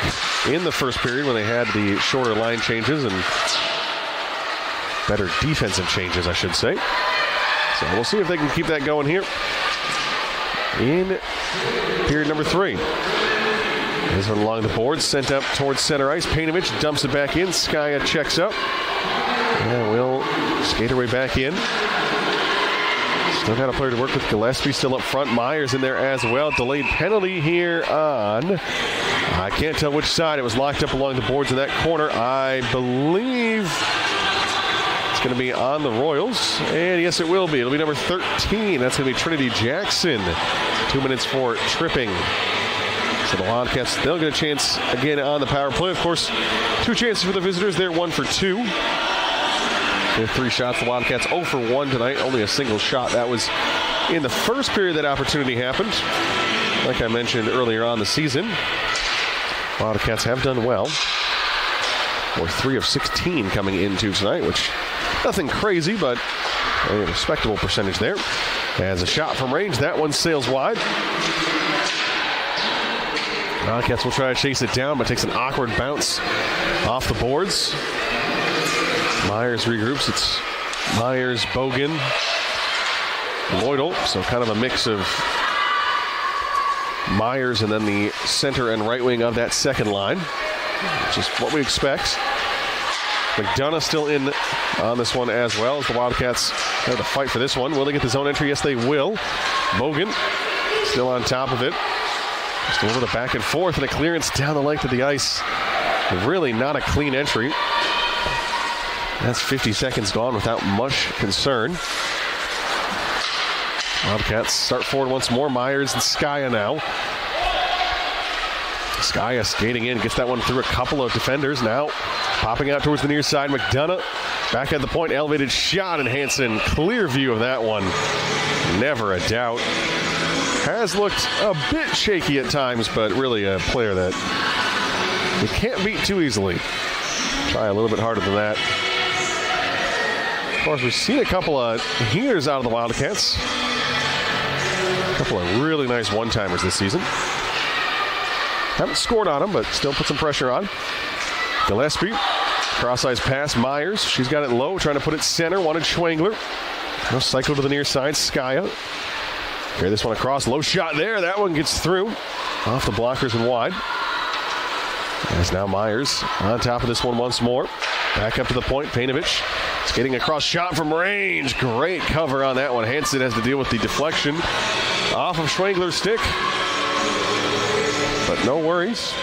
S1: in the first period when they had the shorter line changes and better defensive changes, I should say. So we'll see if they can keep that going here in period number 3. This one along the board, sent up towards center ice. Painovich dumps it back in. Skya checks up. And will skate her way back in. Still got a player to work with. Gillespie still up front. Myers in there as well. Delayed penalty here on, I can't tell which side. It was locked up along the boards in that corner. I believe it's going to be on the Royals. And yes, it will be. It'll be number 13. That's going to be Trinity Jackson. 2 minutes for tripping. So the Wildcats, they'll get a chance again on the power play. Of course, 2 chances for the visitors. They're 1 for 2. They have 3 shots. The Wildcats 0 for 1 tonight. Only a single shot. That was in the first period that opportunity happened. Like I mentioned earlier on the season, Wildcats have done well. We're 3 of 16 coming into tonight, which nothing crazy, but a respectable percentage there. As a shot from range, that one sails wide. Wildcats will try to chase it down, but takes an awkward bounce off the boards. Myers regroups. It's Myers, Bogan, Lloydel. So kind of a mix of Myers and then the center and right wing of that second line, which is what we expect. McDonough still in on this one as well, as the Wildcats have to fight for this one. Will they get the zone entry? Yes, they will. Bogan still on top of it. Just a little bit of back and forth and a clearance down the length of the ice. Really not a clean entry. That's 50 seconds gone without much concern. Wildcats start forward once more. Myers and Skya now. Skya skating in, gets that one through a couple of defenders. Now popping out towards the near side. McDonough back at the point, elevated shot, and Hansen clear view of that one. Never a doubt. Has looked a bit shaky at times, but really a player that you can't beat too easily. Try a little bit harder than that. Of course, we've seen a couple of heaters out of the Wildcats. A couple of really nice one-timers this season. Haven't scored on them, but still put some pressure on. Gillespie, cross-ice pass. Myers, she's got it low, trying to put it center. Wanted Schwangler. No cycle to the near side. Skya Carry this one across. Low shot there. That one gets through. Off the blockers and wide. As now Myers on top of this one once more. Back up to the point. Painovich skating across, shot from range. Great cover on that one. Hansen has to deal with the deflection off of Schwengler's stick. But no worries.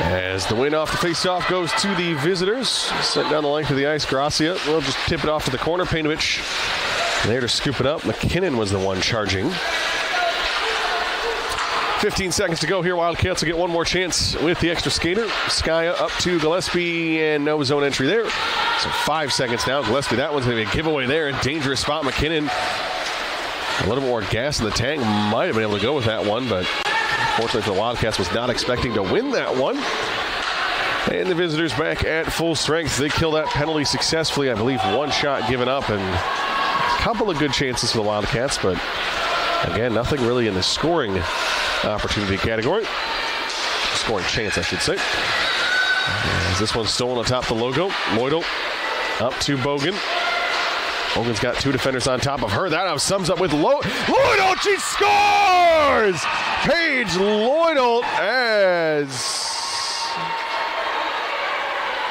S1: As the win off the faceoff goes to the visitors. Sent down the length of the ice. Gracia will just tip it off to the corner. Painovich there to scoop it up. McKinnon was the one charging. 15 seconds to go here. Wildcats will get one more chance with the extra skater. Skaya up to Gillespie and no zone entry there. So 5 seconds now. Gillespie, that one's going to be a giveaway there. Dangerous spot. McKinnon, a little more gas in the tank. Might have been able to go with that one, but fortunately for the Wildcats, was not expecting to win that one. And the visitors back at full strength. They kill that penalty successfully. I believe one shot given up and a couple of good chances for the Wildcats, but again, nothing really in the scoring opportunity category. Scoring chance, I should say. As this one's stolen atop the logo. Lloydel up to Bogan. Bogan's got two defenders on top of her. That now sums up with Lloydel. She scores! Paige Lloydel as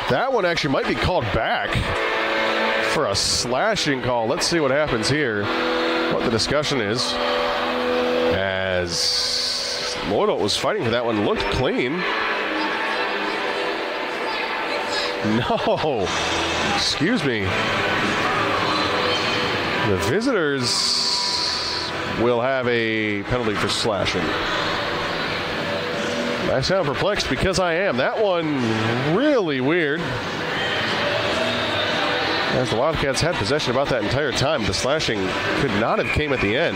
S1: that one actually might be called back for a slashing call. Let's see what happens here. What the discussion is. As Lloydel was fighting for that one. Looked clean. No. Excuse me. The visitors will have a penalty for slashing. I sound perplexed because I am. That one really weird. As the Wildcats had possession about that entire time, the slashing could not have came at the end.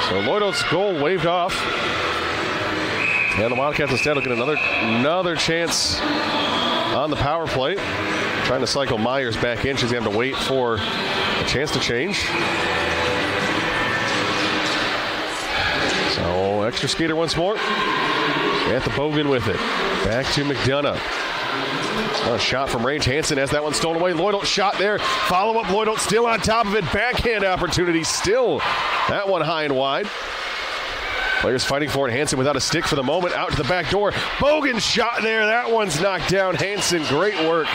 S1: So Lloydel's goal waved off. And the Wildcats instead will get another chance on the power play. Trying to cycle Myers back in. She's going to have to wait for a chance to change. So extra skater once more. At the Bogan with it. Back to McDonough. A shot from range. Hansen has that one stolen away. Lloydel shot there. Follow up. Lloydel still on top of it. Backhand opportunity still. That one high and wide. Players fighting for it. Hansen without a stick for the moment. Out to the back door. Bogan shot there. That one's knocked down. Hansen, great work.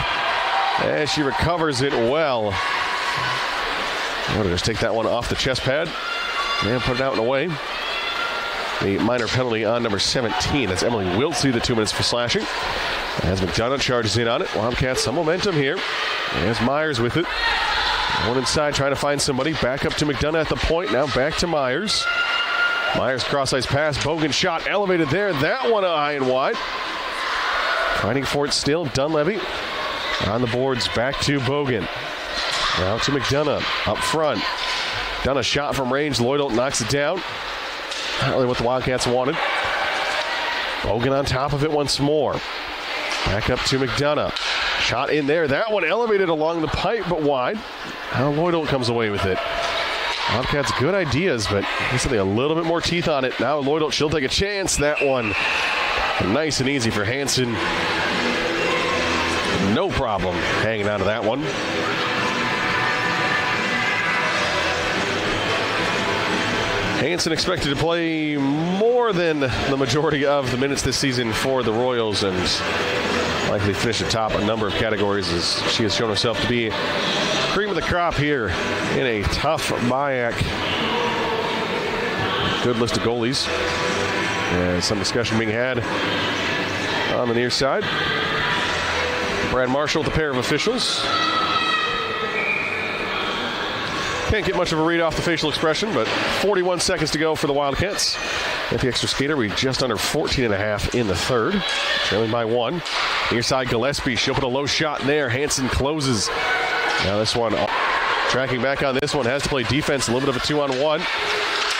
S1: As she recovers it well. I'm going to just take that one off the chest pad and put it out and away. The minor penalty on number 17. That's Emily Wiltsey, the 2 minutes for slashing. As McDonough charges in on it. Wildcats some momentum here. There's Myers with it. One inside trying to find somebody. Back up to McDonough at the point. Now back to Myers. Myers cross-ice pass. Bogan shot elevated there. That one high and wide. Fighting for it still. Dunleavy on the boards. Back to Bogan. Now to McDonough up front. Done a shot from range. Lloydel knocks it down. Not really what the Wildcats wanted. Bogan on top of it once more. Back up to McDonough. Shot in there. That one elevated along the pipe, but wide. Now Lloydel comes away with it. Wildcats good ideas, but something a little bit more teeth on it. Now Lloydel, she'll take a chance. That one nice and easy for Hansen. No problem hanging on to that one. Hansen expected to play more than the majority of the minutes this season for the Royals and likely finish atop a number of categories as she has shown herself to be cream of the crop here in a tough MIAC. Good list of goalies. And some discussion being had on the near side. Brad Marshall with a pair of officials. Can't get much of a read off the facial expression, but 41 seconds to go for the Wildcats. At the extra skater, we're just under 14 and a half in the third. Trailing by one. Near side, Gillespie. She'll put a low shot there. Hansen closes. Now this one, tracking back on this one, has to play defense. A little bit of a 2-on-1.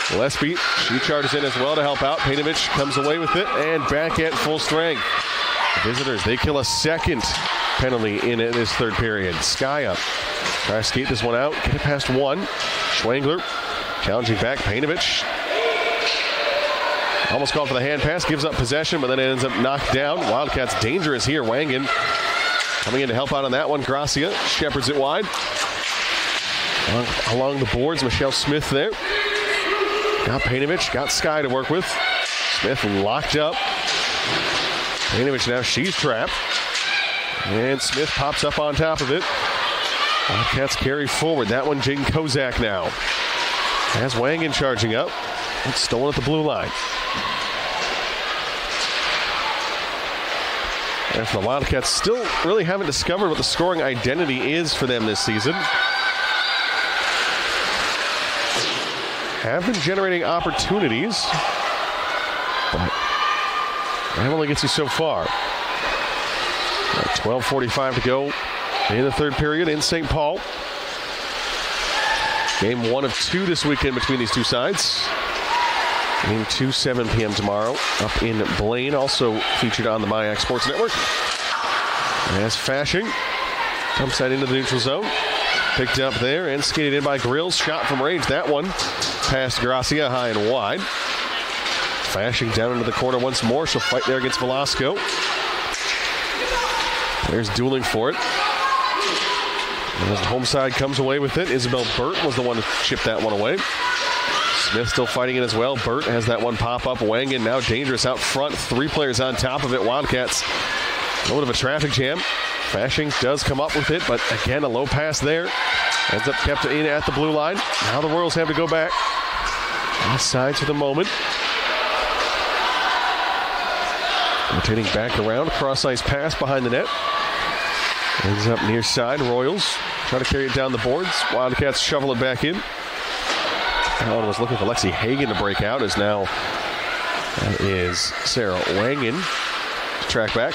S1: Gillespie, she charges in as well to help out. Painovich comes away with it and back at full strength. The visitors, they kill a second penalty in this third period. Skya try to skate this one out, get it past one. Schwengler challenging back. Painovich Almost called for the hand pass, gives up possession, but then it ends up knocked down. Wildcats dangerous here. Wangan coming in to help out on that one. Gracia shepherds it wide. Along the boards, Michelle Smith there. Got Painovich, got Sky to work with. Smith locked up. Painovich now, she's trapped. And Smith pops up on top of it. Wildcats carry forward. That one, Jaden Kozak now. Has Wangan charging up. It's stolen at the blue line. And for the Wildcats, still really haven't discovered what the scoring identity is for them this season. Have been generating opportunities, but that only gets you so far. 12:45 to go in the third period in St. Paul. Game 1 of 2 this weekend between these two sides. Game 2, 7 p.m. tomorrow up in Blaine, also featured on the MyAC Sports Network. As Fashing dumps that into the neutral zone. Picked up there and skated in by Grills. Shot from range. That one past Gracia high and wide. Fashing down into the corner once more. She'll fight there against Velasco. There's dueling for it. As the home side comes away with it, Isabel Burt was the one to chip that one away. Smith still fighting it as well. Burt has that one pop up. Wangan now dangerous out front. 3 players on top of it. Wildcats, a little bit of a traffic jam. Fashing does come up with it, but again, a low pass there. Ends up kept in at the blue line. Now the Royals have to go back. Inside for the moment. Rotating back around. Cross ice pass behind the net. Ends up near side. Royals try to carry it down the boards. Wildcats shovel it back in. That one was looking for Lexi Hagan to break out. As now that is Sarah Wangan to track back.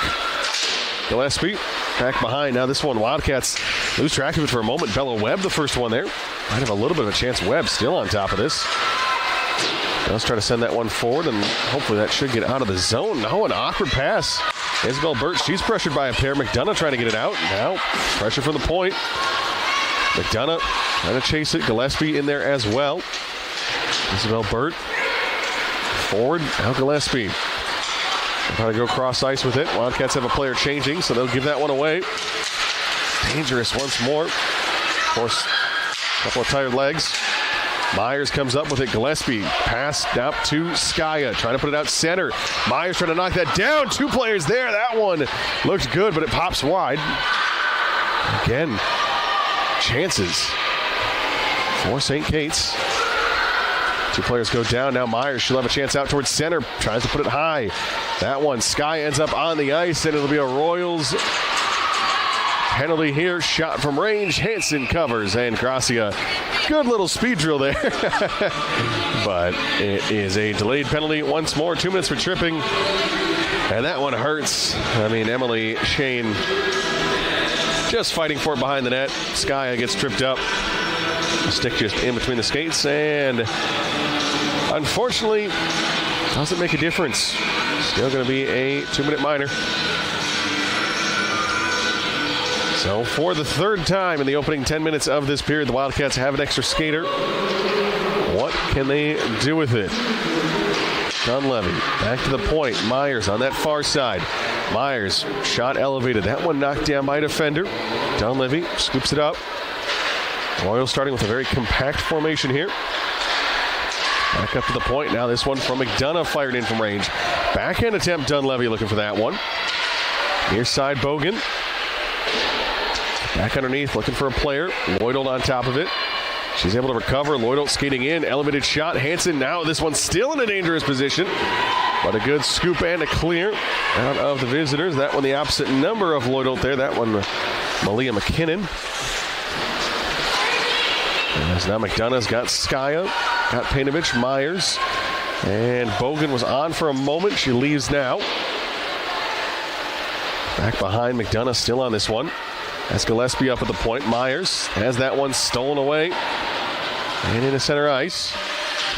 S1: Gillespie back behind. Now this one, Wildcats lose track of it for a moment. Bella Webb, the first one there. Might have a little bit of a chance. Webb still on top of this. Let's try to send that one forward, and hopefully that should get out of the zone. No, an awkward pass. Isabel Burt, she's pressured by a pair. McDonough trying to get it out. Now, pressure from the point. McDonough trying to chase it. Gillespie in there as well. Isabel Burt forward. Now Gillespie. Trying to go cross ice with it. Wildcats have a player changing, so they'll give that one away. Dangerous once more. Of course, a couple of tired legs. Myers comes up with it. Gillespie pass up to Skaya. Trying to put it out center. Myers trying to knock that down. 2 players there. That one looks good, but it pops wide. Again, chances for St. Kate's. 2 players go down. Now Myers, she'll have a chance out towards center. Tries to put it high. That one, Sky ends up on the ice, and it'll be a Royals penalty here. Shot from range. Hansen covers, and Gracia, good little speed drill there. But it is a delayed penalty once more. 2 minutes for tripping, and that one hurts. I mean, Emily Shane just fighting for it behind the net. Skya gets tripped up. The stick just in between the skates, and unfortunately doesn't make a difference. Still going to be a 2-minute minor. So for the third time in the opening 10 minutes of this period, the Wildcats have an extra skater. What can they do with it? Dunleavy back to the point. Myers on that far side. Myers, shot elevated. That one knocked down by a defender. Dunleavy scoops it up. Royals starting with a very compact formation here. Back up to the point. Now this one from McDonough, fired in from range. Backhand attempt, Dunleavy looking for that one. Near side, Bogan. Back underneath, looking for a player. Lloydel on top of it. She's able to recover. Lloydel skating in. Elevated shot. Hansen now this one still in a dangerous position. But a good scoop and a clear out of the visitors. That one the opposite number of Lloydel there. That one Malia McKinnon. As now McDonough's got Skya. Got Painovich, Myers. And Bogan was on for a moment. She leaves now. Back behind, McDonough still on this one. That's Gillespie up at the point. Myers has that one stolen away. And into center ice.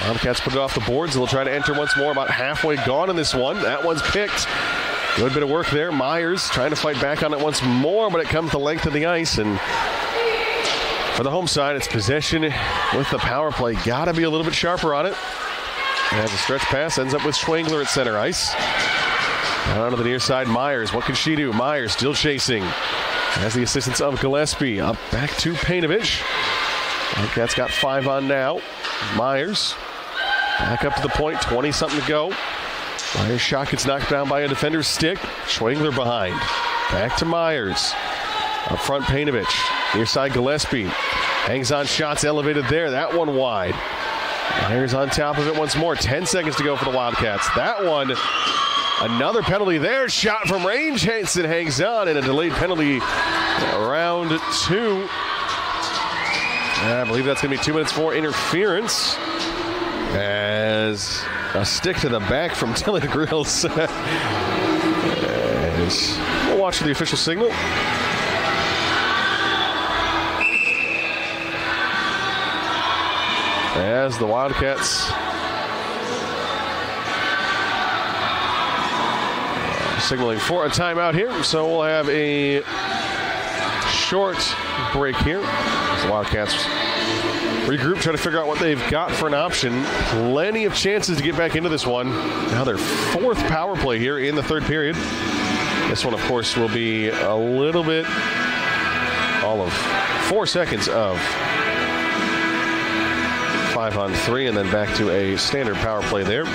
S1: Wildcats put it off the boards. They'll try to enter once more. About halfway gone in this one. That one's picked. Good bit of work there. Myers trying to fight back on it once more, but it comes the length of the ice. And for the home side, it's possession with the power play. Got to be a little bit sharper on it. As a stretch pass ends up with Schwengler at center ice. Down to the near side, Myers. What can she do? Myers still chasing. Has the assistance of Gillespie. Up back to Painovich. Wildcats got 5 on now. Myers back up to the point, 20-something to go. Myers' shot gets knocked down by a defender's stick. Schwengler behind. Back to Myers. Up front, Painovich. Near side, Gillespie. Hangs on, shots elevated there. That one wide. Myers on top of it once more. 10 seconds to go for the Wildcats. That one, another penalty there. Shot from range. Hanson hangs on, and a delayed penalty round 2. I believe that's going to be 2 minutes for interference. As a stick to the back from Dylan Grills. We'll watch for the official signal. As the Wildcats signaling for a timeout here, so we'll have a short break here as the Wildcats regroup, try to figure out what they've got for an option. Plenty of chances to get back into this one. Now their 4th power play here in the 3rd period. This one, of course, will be a little bit, all of 4 seconds of 5-on-3, and then back to a standard power play there.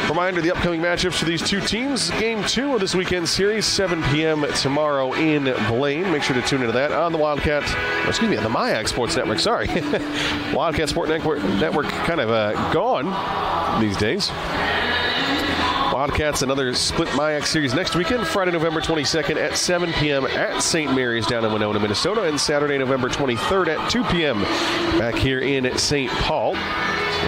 S1: Reminder, the upcoming matchups for these two teams. Game 2 of this weekend series, 7 p.m. tomorrow in Blaine. Make sure to tune into that on the Wildcat, excuse me, on the MIAC Sports Network, sorry. Wildcat Sport Network kind of gone these days. Wildcats, another split MIAC series next weekend, Friday, November 22nd at 7 p.m. at St. Mary's down in Winona, Minnesota, and Saturday, November 23rd at 2 p.m. back here in St. Paul.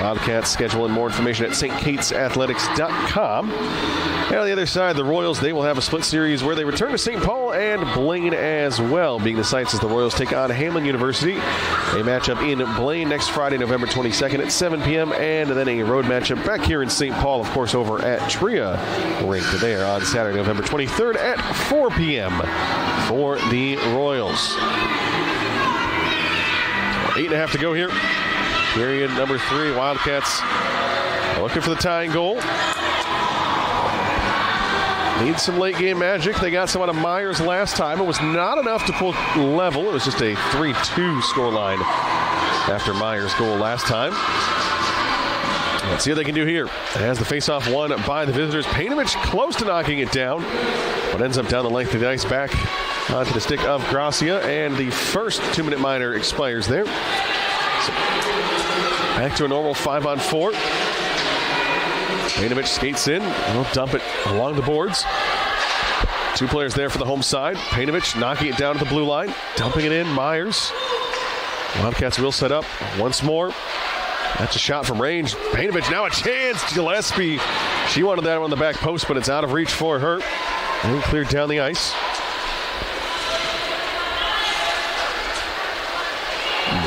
S1: Wildcats schedule and more information at stkatesathletics.com. And on the other side, the Royals, they will have a split series where they return to St. Paul and Blaine as well, being the sites as the Royals take on Hamline University. A matchup in Blaine next Friday, November 22nd at 7 p.m. And then a road matchup back here in St. Paul, of course, over at Tria Rink there on Saturday, November 23rd at 4 p.m. for the Royals. 8.5 to go here. Period number 3. Wildcats looking for the tying goal. Need some late game magic. They got some out of Myers last time. It was not enough to pull level. It was just a 3-2 scoreline after Myers' goal last time. Let's see what they can do here. As the faceoff won by the visitors. Painovich close to knocking it down, but ends up down the length of the ice back onto the stick of Gracia, and the first 2-minute minor expires there. So back to a normal 5-on-4. Painovich skates in. He'll dump it along the boards. 2 players there for the home side. Painovich knocking it down to the blue line. Dumping it in. Myers. Wildcats will set up once more. That's a shot from range. Painovich now a chance. Gillespie. She wanted that one on the back post, but it's out of reach for her. And cleared down the ice.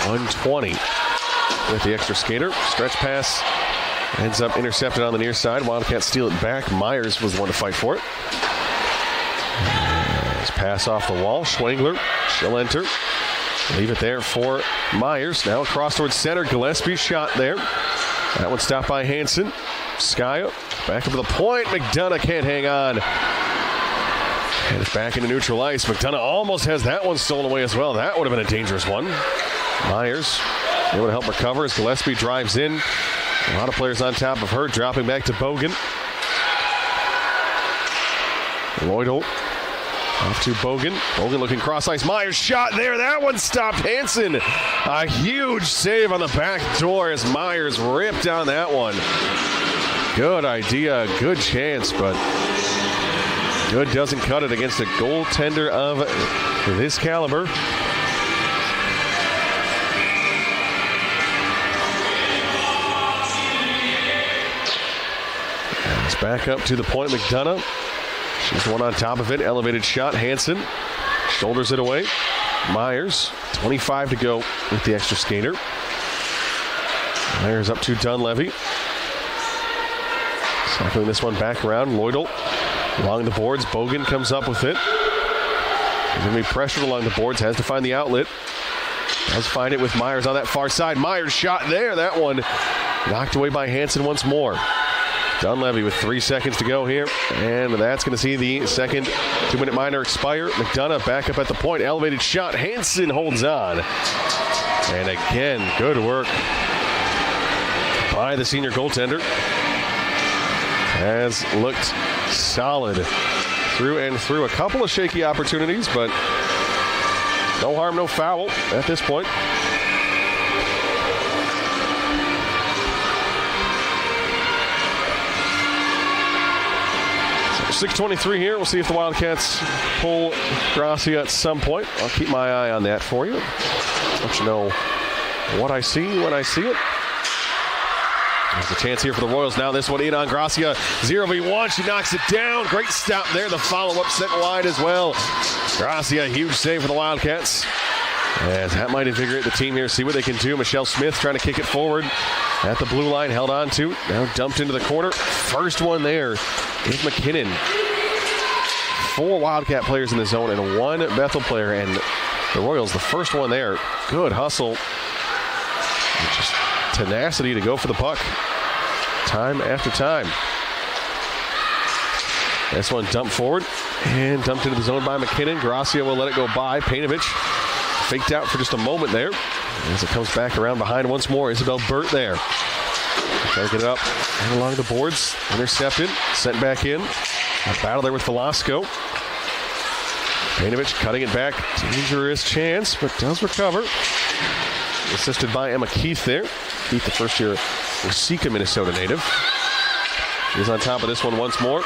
S1: 120 with the extra skater. Stretch pass ends up intercepted on the near side. Wildcats steal it back. Myers was the one to fight for it. Let's pass off the wall. Schwengler, she'll enter. Leave it there for Myers. Now across towards center. Gillespie shot there. That one stopped by Hanson. Skya back up to the point. McDonough can't hang on. And it's back into neutral ice. McDonough almost has that one stolen away as well. That would have been a dangerous one. Myers able to help recover as Gillespie drives in. A lot of players on top of her, dropping back to Bogan. Lloydel off to Bogan. Bogan looking cross ice. Myers shot there. That one stopped Hanson. A huge save on the back door as Myers ripped down that one. Good idea, good chance, but good doesn't cut it against a goaltender of this caliber. It's back up to the point, McDonough. She's the one on top of it. Elevated shot. Hanson shoulders it away. Myers, 25 to go with the extra skater. Myers up to Dunleavy. Cycling this one back around. Lloydel along the boards. Bogan comes up with it. He's going to be pressured along the boards. Has to find the outlet. Does find it with Myers on that far side. Myers shot there. That one Knocked away by Hansen once more. Dunleavy with 3 seconds to go here, and that's going to see the second 2-minute minor expire. McDonough back up at the point. Elevated shot. Hansen holds on. And again, good work by the senior goaltender. Has looked solid through and through. A couple of shaky opportunities, but no harm, no foul at this point. 6:23 here. We'll see if the Wildcats pull Gracia at some point. I'll keep my eye on that for you. Let you know what I see when I see it. There's a chance here for the Royals. Now this one in on Gracia. 0v1. She knocks it down. Great stop there. The follow-up set wide as well. Gracia, huge save for the Wildcats. As that might invigorate the team here. See what they can do. Michelle Smith trying to kick it forward at the blue line. Held on to. Now dumped into the corner. First one there is McKinnon. 4 Wildcat players in the zone and 1 Bethel player. And the Royals, the first one there. Good hustle. Just tenacity to go for the puck. Time after time. This one dumped forward and dumped into the zone by McKinnon. Gracia will let it go by. Painovich faked out for just a moment there. As it comes back around behind once more. Isabel Burt there. Trying to get it up and along the boards. Intercepted. Sent back in. A battle there with Velasco. Painovich cutting it back. Dangerous chance, but does recover. Assisted by Emma Keith there. Keith, the first-year Waseca, Minnesota native. He's on top of this one once more.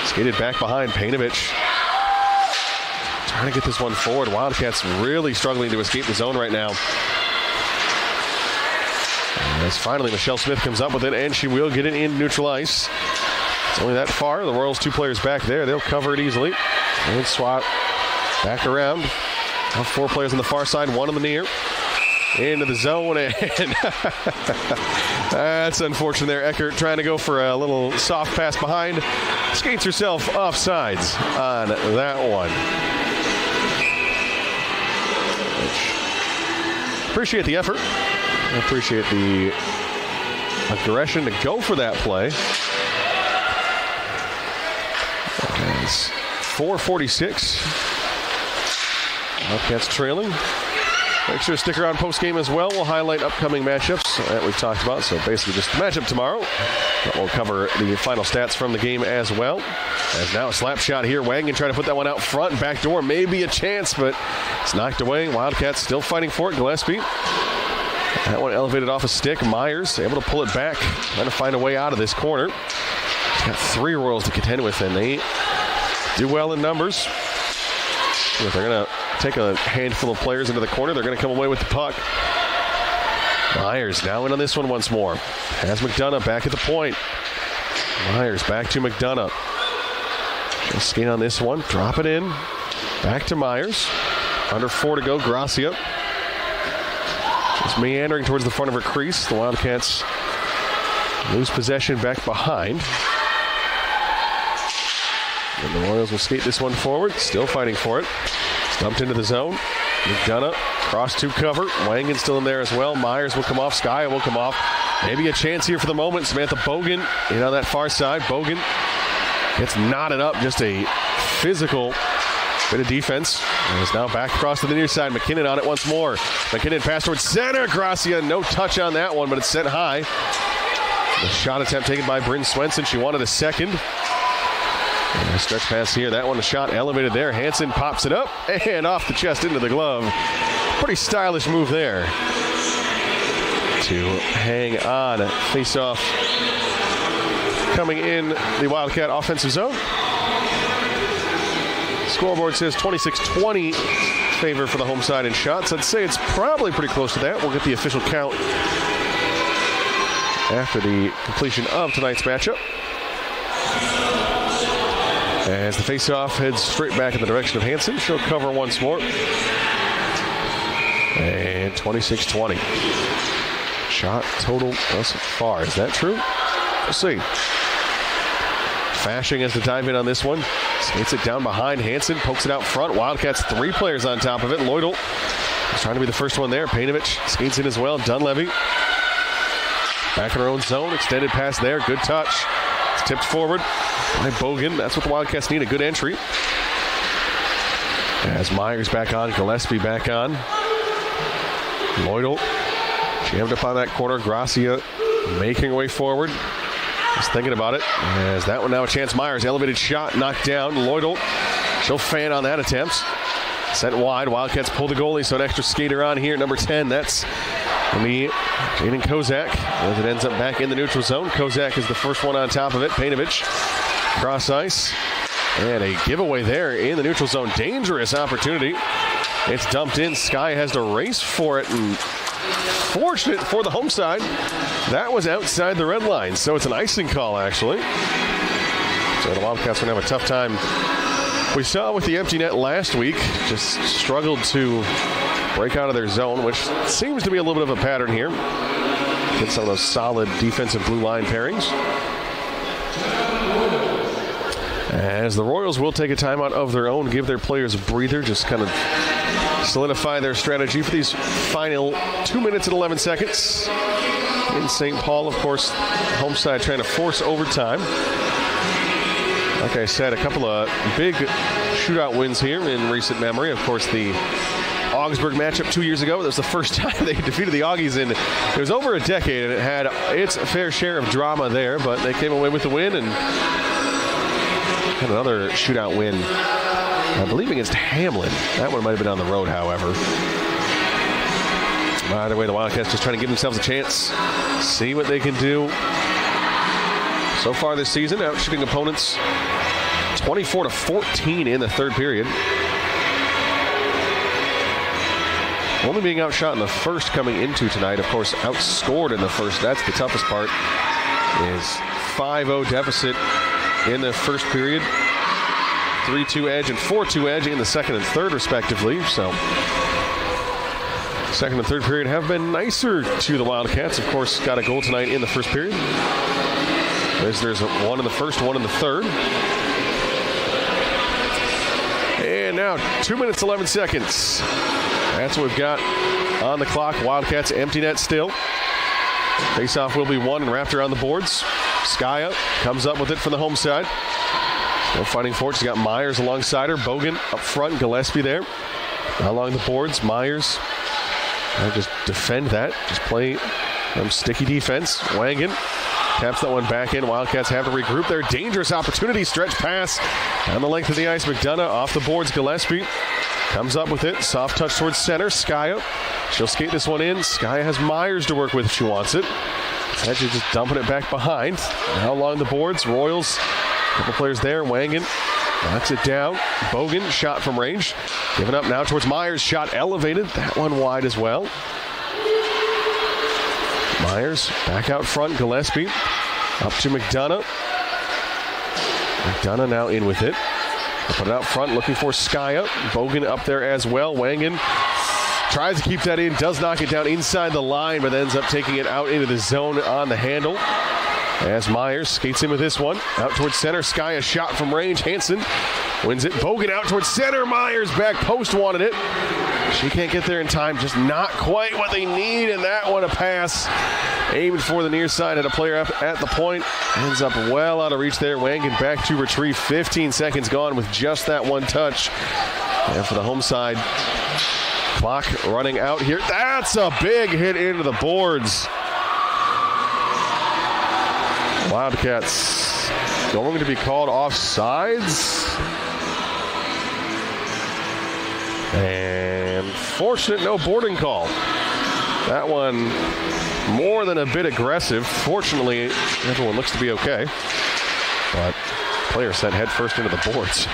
S1: Skated back behind Painovich. Trying to get this one forward. Wildcats really struggling to escape the zone right now. As finally Michelle Smith comes up with it, and she will get it in neutral ice. It's only that far. The Royals 2 players back there. They'll cover it easily. And swap back around. 4 players on the far side, 1 on the near. Into the zone, and that's unfortunate there. Eckert trying to go for a little soft pass behind. Skates herself offsides on that one. Appreciate the effort. I appreciate the aggression to go for that play. It's 4:46. Wildcats trailing. Make sure to stick around post-game as well. We'll highlight upcoming matchups that we've talked about. So basically just the matchup tomorrow. But we'll cover the final stats from the game as well. As now a slap shot here. Wangan trying to put that one out front. Back door, maybe a chance, but it's knocked away. Wildcats still fighting for it. Gillespie. That one elevated off a stick. Myers able to pull it back. Trying to find a way out of this corner. He's got 3 Royals to contend with, and they do well in numbers. If they're going to take a handful of players into the corner, they're going to come away with the puck. Myers now in on this one once more. Has McDonough back at the point. Myers back to McDonough. Just skate on this one. Drop it in. Back to Myers. Under 4 to go. Gracia. Just meandering towards the front of her crease. The Wildcats lose possession back behind. And the Royals will skate this one forward. Still fighting for it. Dumped into the zone. McDonough cross 2 cover. Wangan still in there as well. Myers will come off. Skya will come off. Maybe a chance here for the moment. Samantha Bogan in on that far side. Bogan gets knotted up. Just a physical bit of defense. And is now back across to the near side. McKinnon on it once more. McKinnon pass towards center. Gracia, no touch on that one, but it's set high. The shot attempt taken by Bryn Swenson. She wanted a second. And a stretch pass here. That one, the shot elevated there. Hansen pops it up and off the chest into the glove. Pretty stylish move there to hang on. Face off coming in the Wildcat offensive zone. Scoreboard says 26-20 favor for the home side in shots. I'd say it's probably pretty close to that. We'll get the official count after the completion of tonight's matchup. As the faceoff heads straight back in the direction of Hansen. She'll cover once more. And 26-20. Shot total thus far. Is that true? We'll see. Fashing has to dive in on this one. Skates it down behind. Hansen pokes it out front. Wildcats 3 players on top of it. Lloydel is trying to be the first one there. Painovich skates in as well. Dunleavy Back in our own zone. Extended pass there. Good touch. It's tipped forward by Bogan. That's what the Wildcats need, a good entry. As Myers back on. Gillespie back on. Lloydel jammed up on that corner. Gracia making her way forward. Just thinking about it. As that one now a chance. Myers, elevated shot, knocked down. Lloydel, she'll fan on that attempt. Sent wide. Wildcats pull the goalie, so an extra skater on here. Number 10, that's going to be Jaden Kozak. As it ends up back in the neutral zone. Kozak is the first one on top of it. Painovich, cross ice. And a giveaway there in the neutral zone. Dangerous opportunity. It's dumped in. Sky has to race for it. And fortunate for the home side, that was outside the red line. So it's an icing call, actually. So the Wildcats are going to have a tough time. We saw with the empty net last week, just struggled to break out of their zone, which seems to be a little bit of a pattern here. Get some of those solid defensive blue line pairings. As the Royals will take a timeout of their own, give their players a breather, just kind of solidify their strategy for these final 2 minutes and 11 seconds. In St. Paul, of course, home side trying to force overtime. Like I said, a couple of big shootout wins here in recent memory. Of course, the Augsburg matchup 2 years ago. That was the first time they defeated the Augies in, it was over a decade, and it had its fair share of drama there, but they came away with the win and had another shootout win, I believe against Hamlin. That one might have been on the road, however. Either way, the Wildcats just trying to give themselves a chance, see what they can do. So far this season, out shooting opponents 24-14 in the third period. Only being outshot in the first coming into tonight. Of course, outscored in the first. That's the toughest part. Is 5-0 deficit in the first period. 3-2 edge and 4-2 edge in the second and third, respectively. So, second and third period have been nicer to the Wildcats. Of course, got a goal tonight in the first period. There's one in the first, one in the third. And now 2 minutes, 11 seconds. That's what we've got on the clock. Wildcats empty net still. Faceoff will be won and Raptor on the boards. Skya comes up with it from the home side. Still fighting for it. She's got Myers alongside her. Bogan up front. Gillespie there. Along the boards. Myers. I'll just defend that. Just play sticky defense. Wangan taps that one back in. Wildcats have to regroup there. Dangerous opportunity. Stretch pass down the length of the ice. McDonough off the boards. Gillespie comes up with it. Soft touch towards center. Skya. She'll skate this one in. Skya has Myers to work with if she wants it. Actually just dumping it back behind. Now along the boards. Royals. A couple players there. Wangan knocks it down. Bogan shot from range. Giving up now towards Myers. Shot elevated. That one wide as well. Myers back out front. Gillespie up to McDonough. McDonough now in with it. Put it out front, looking for Skya. Bogan up there as well. Wangan tries to keep that in, does knock it down inside the line, but ends up taking it out into the zone on the handle. As Myers skates in with this one. Out towards center. Skya shot from range. Hansen wins it. Bogan out towards center. Myers back post wanted it. She can't get there in time. Just not quite what they need. And that one a pass. Aiming for the near side. Had a player up at the point. Ends up well out of reach there. Wangan back to retrieve. 15 seconds gone with just that one touch. And for the home side, clock running out here. That's a big hit into the boards. Wildcats going to be called offsides. And fortunate, no boarding call. That one more than a bit aggressive. Fortunately, everyone looks to be okay. But player sent head first into the boards.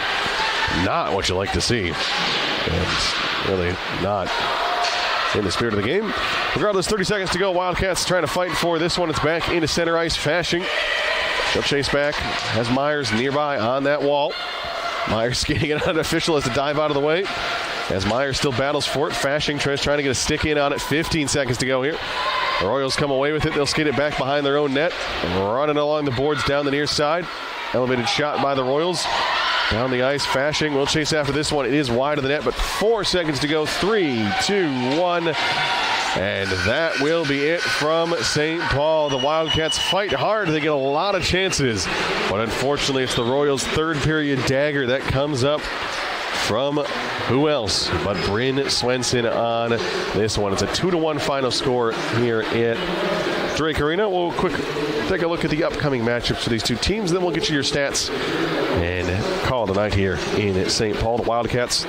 S1: Not what you like to see. And really not in the spirit of the game. Regardless, 30 seconds to go. Wildcats trying to fight for this one. It's back into center ice. Fashing. She'll chase back. Has Myers nearby on that wall. Myers skating it unofficial as to dive out of the way. As Myers still battles for it. Fashing trying to get a stick in on it. 15 seconds to go here. The Royals come away with it. They'll skate it back behind their own net. Running along the boards down the near side. Elevated shot by the Royals. Down the ice, Fashing will chase after this one. It is wide of the net, but 4 seconds to go. 3, 2, 1. And that will be it from St. Paul. The Wildcats fight hard. They get a lot of chances. But unfortunately, it's the Royals' third period dagger that comes up from who else but Bryn Swenson on this one. It's a 2-1 final score here at Drake Arena. We'll take a look at the upcoming matchups for these two teams. Then we'll get you your stats and call the night here in St. Paul. The Wildcats,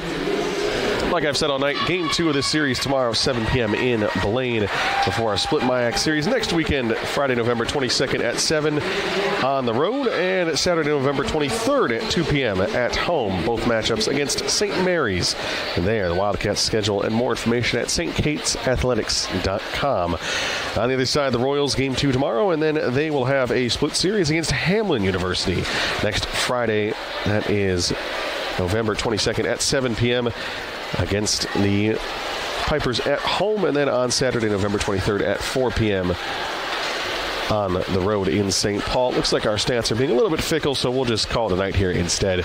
S1: like I've said all night, game 2 of this series tomorrow, 7 p.m. in Blaine before our Split MIAC series next weekend, Friday, November 22nd at 7 on the road, and Saturday, November 23rd at 2 p.m. at home. Both matchups against St. Mary's. And there, the Wildcats schedule and more information at stkatsathletics.com. On the other side, the Royals, game 2 tomorrow, and then they will have a split series against Hamlin University next Friday. That is November 22nd at 7 p.m. against the Pipers at home, and then on Saturday, November 23rd at 4 p.m. on the road in St. Paul. Looks like our stats are being a little bit fickle, so we'll just call tonight here instead.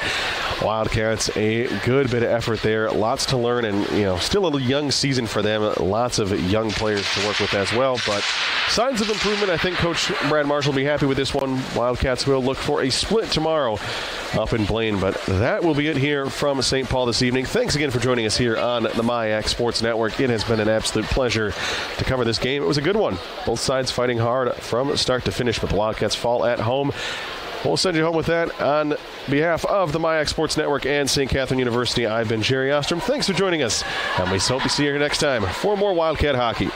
S1: Wildcats, a good bit of effort there. Lots to learn, and still a young season for them. Lots of young players to work with as well, but signs of improvement. I think Coach Brad Marshall will be happy with this one. Wildcats will look for a split tomorrow up in Blaine, but that will be it here from St. Paul this evening. Thanks again for joining us here on the MIAC Sports Network. It has been an absolute pleasure to cover this game. It was a good one. Both sides fighting hard from start to finish, but the Wildcats fall at home. We'll send you home with that. On behalf of the MIAC Sports Network and St. Catherine University, I've been Jerry Ostrom. Thanks for joining us, and we hope to see you here next time for more Wildcat hockey.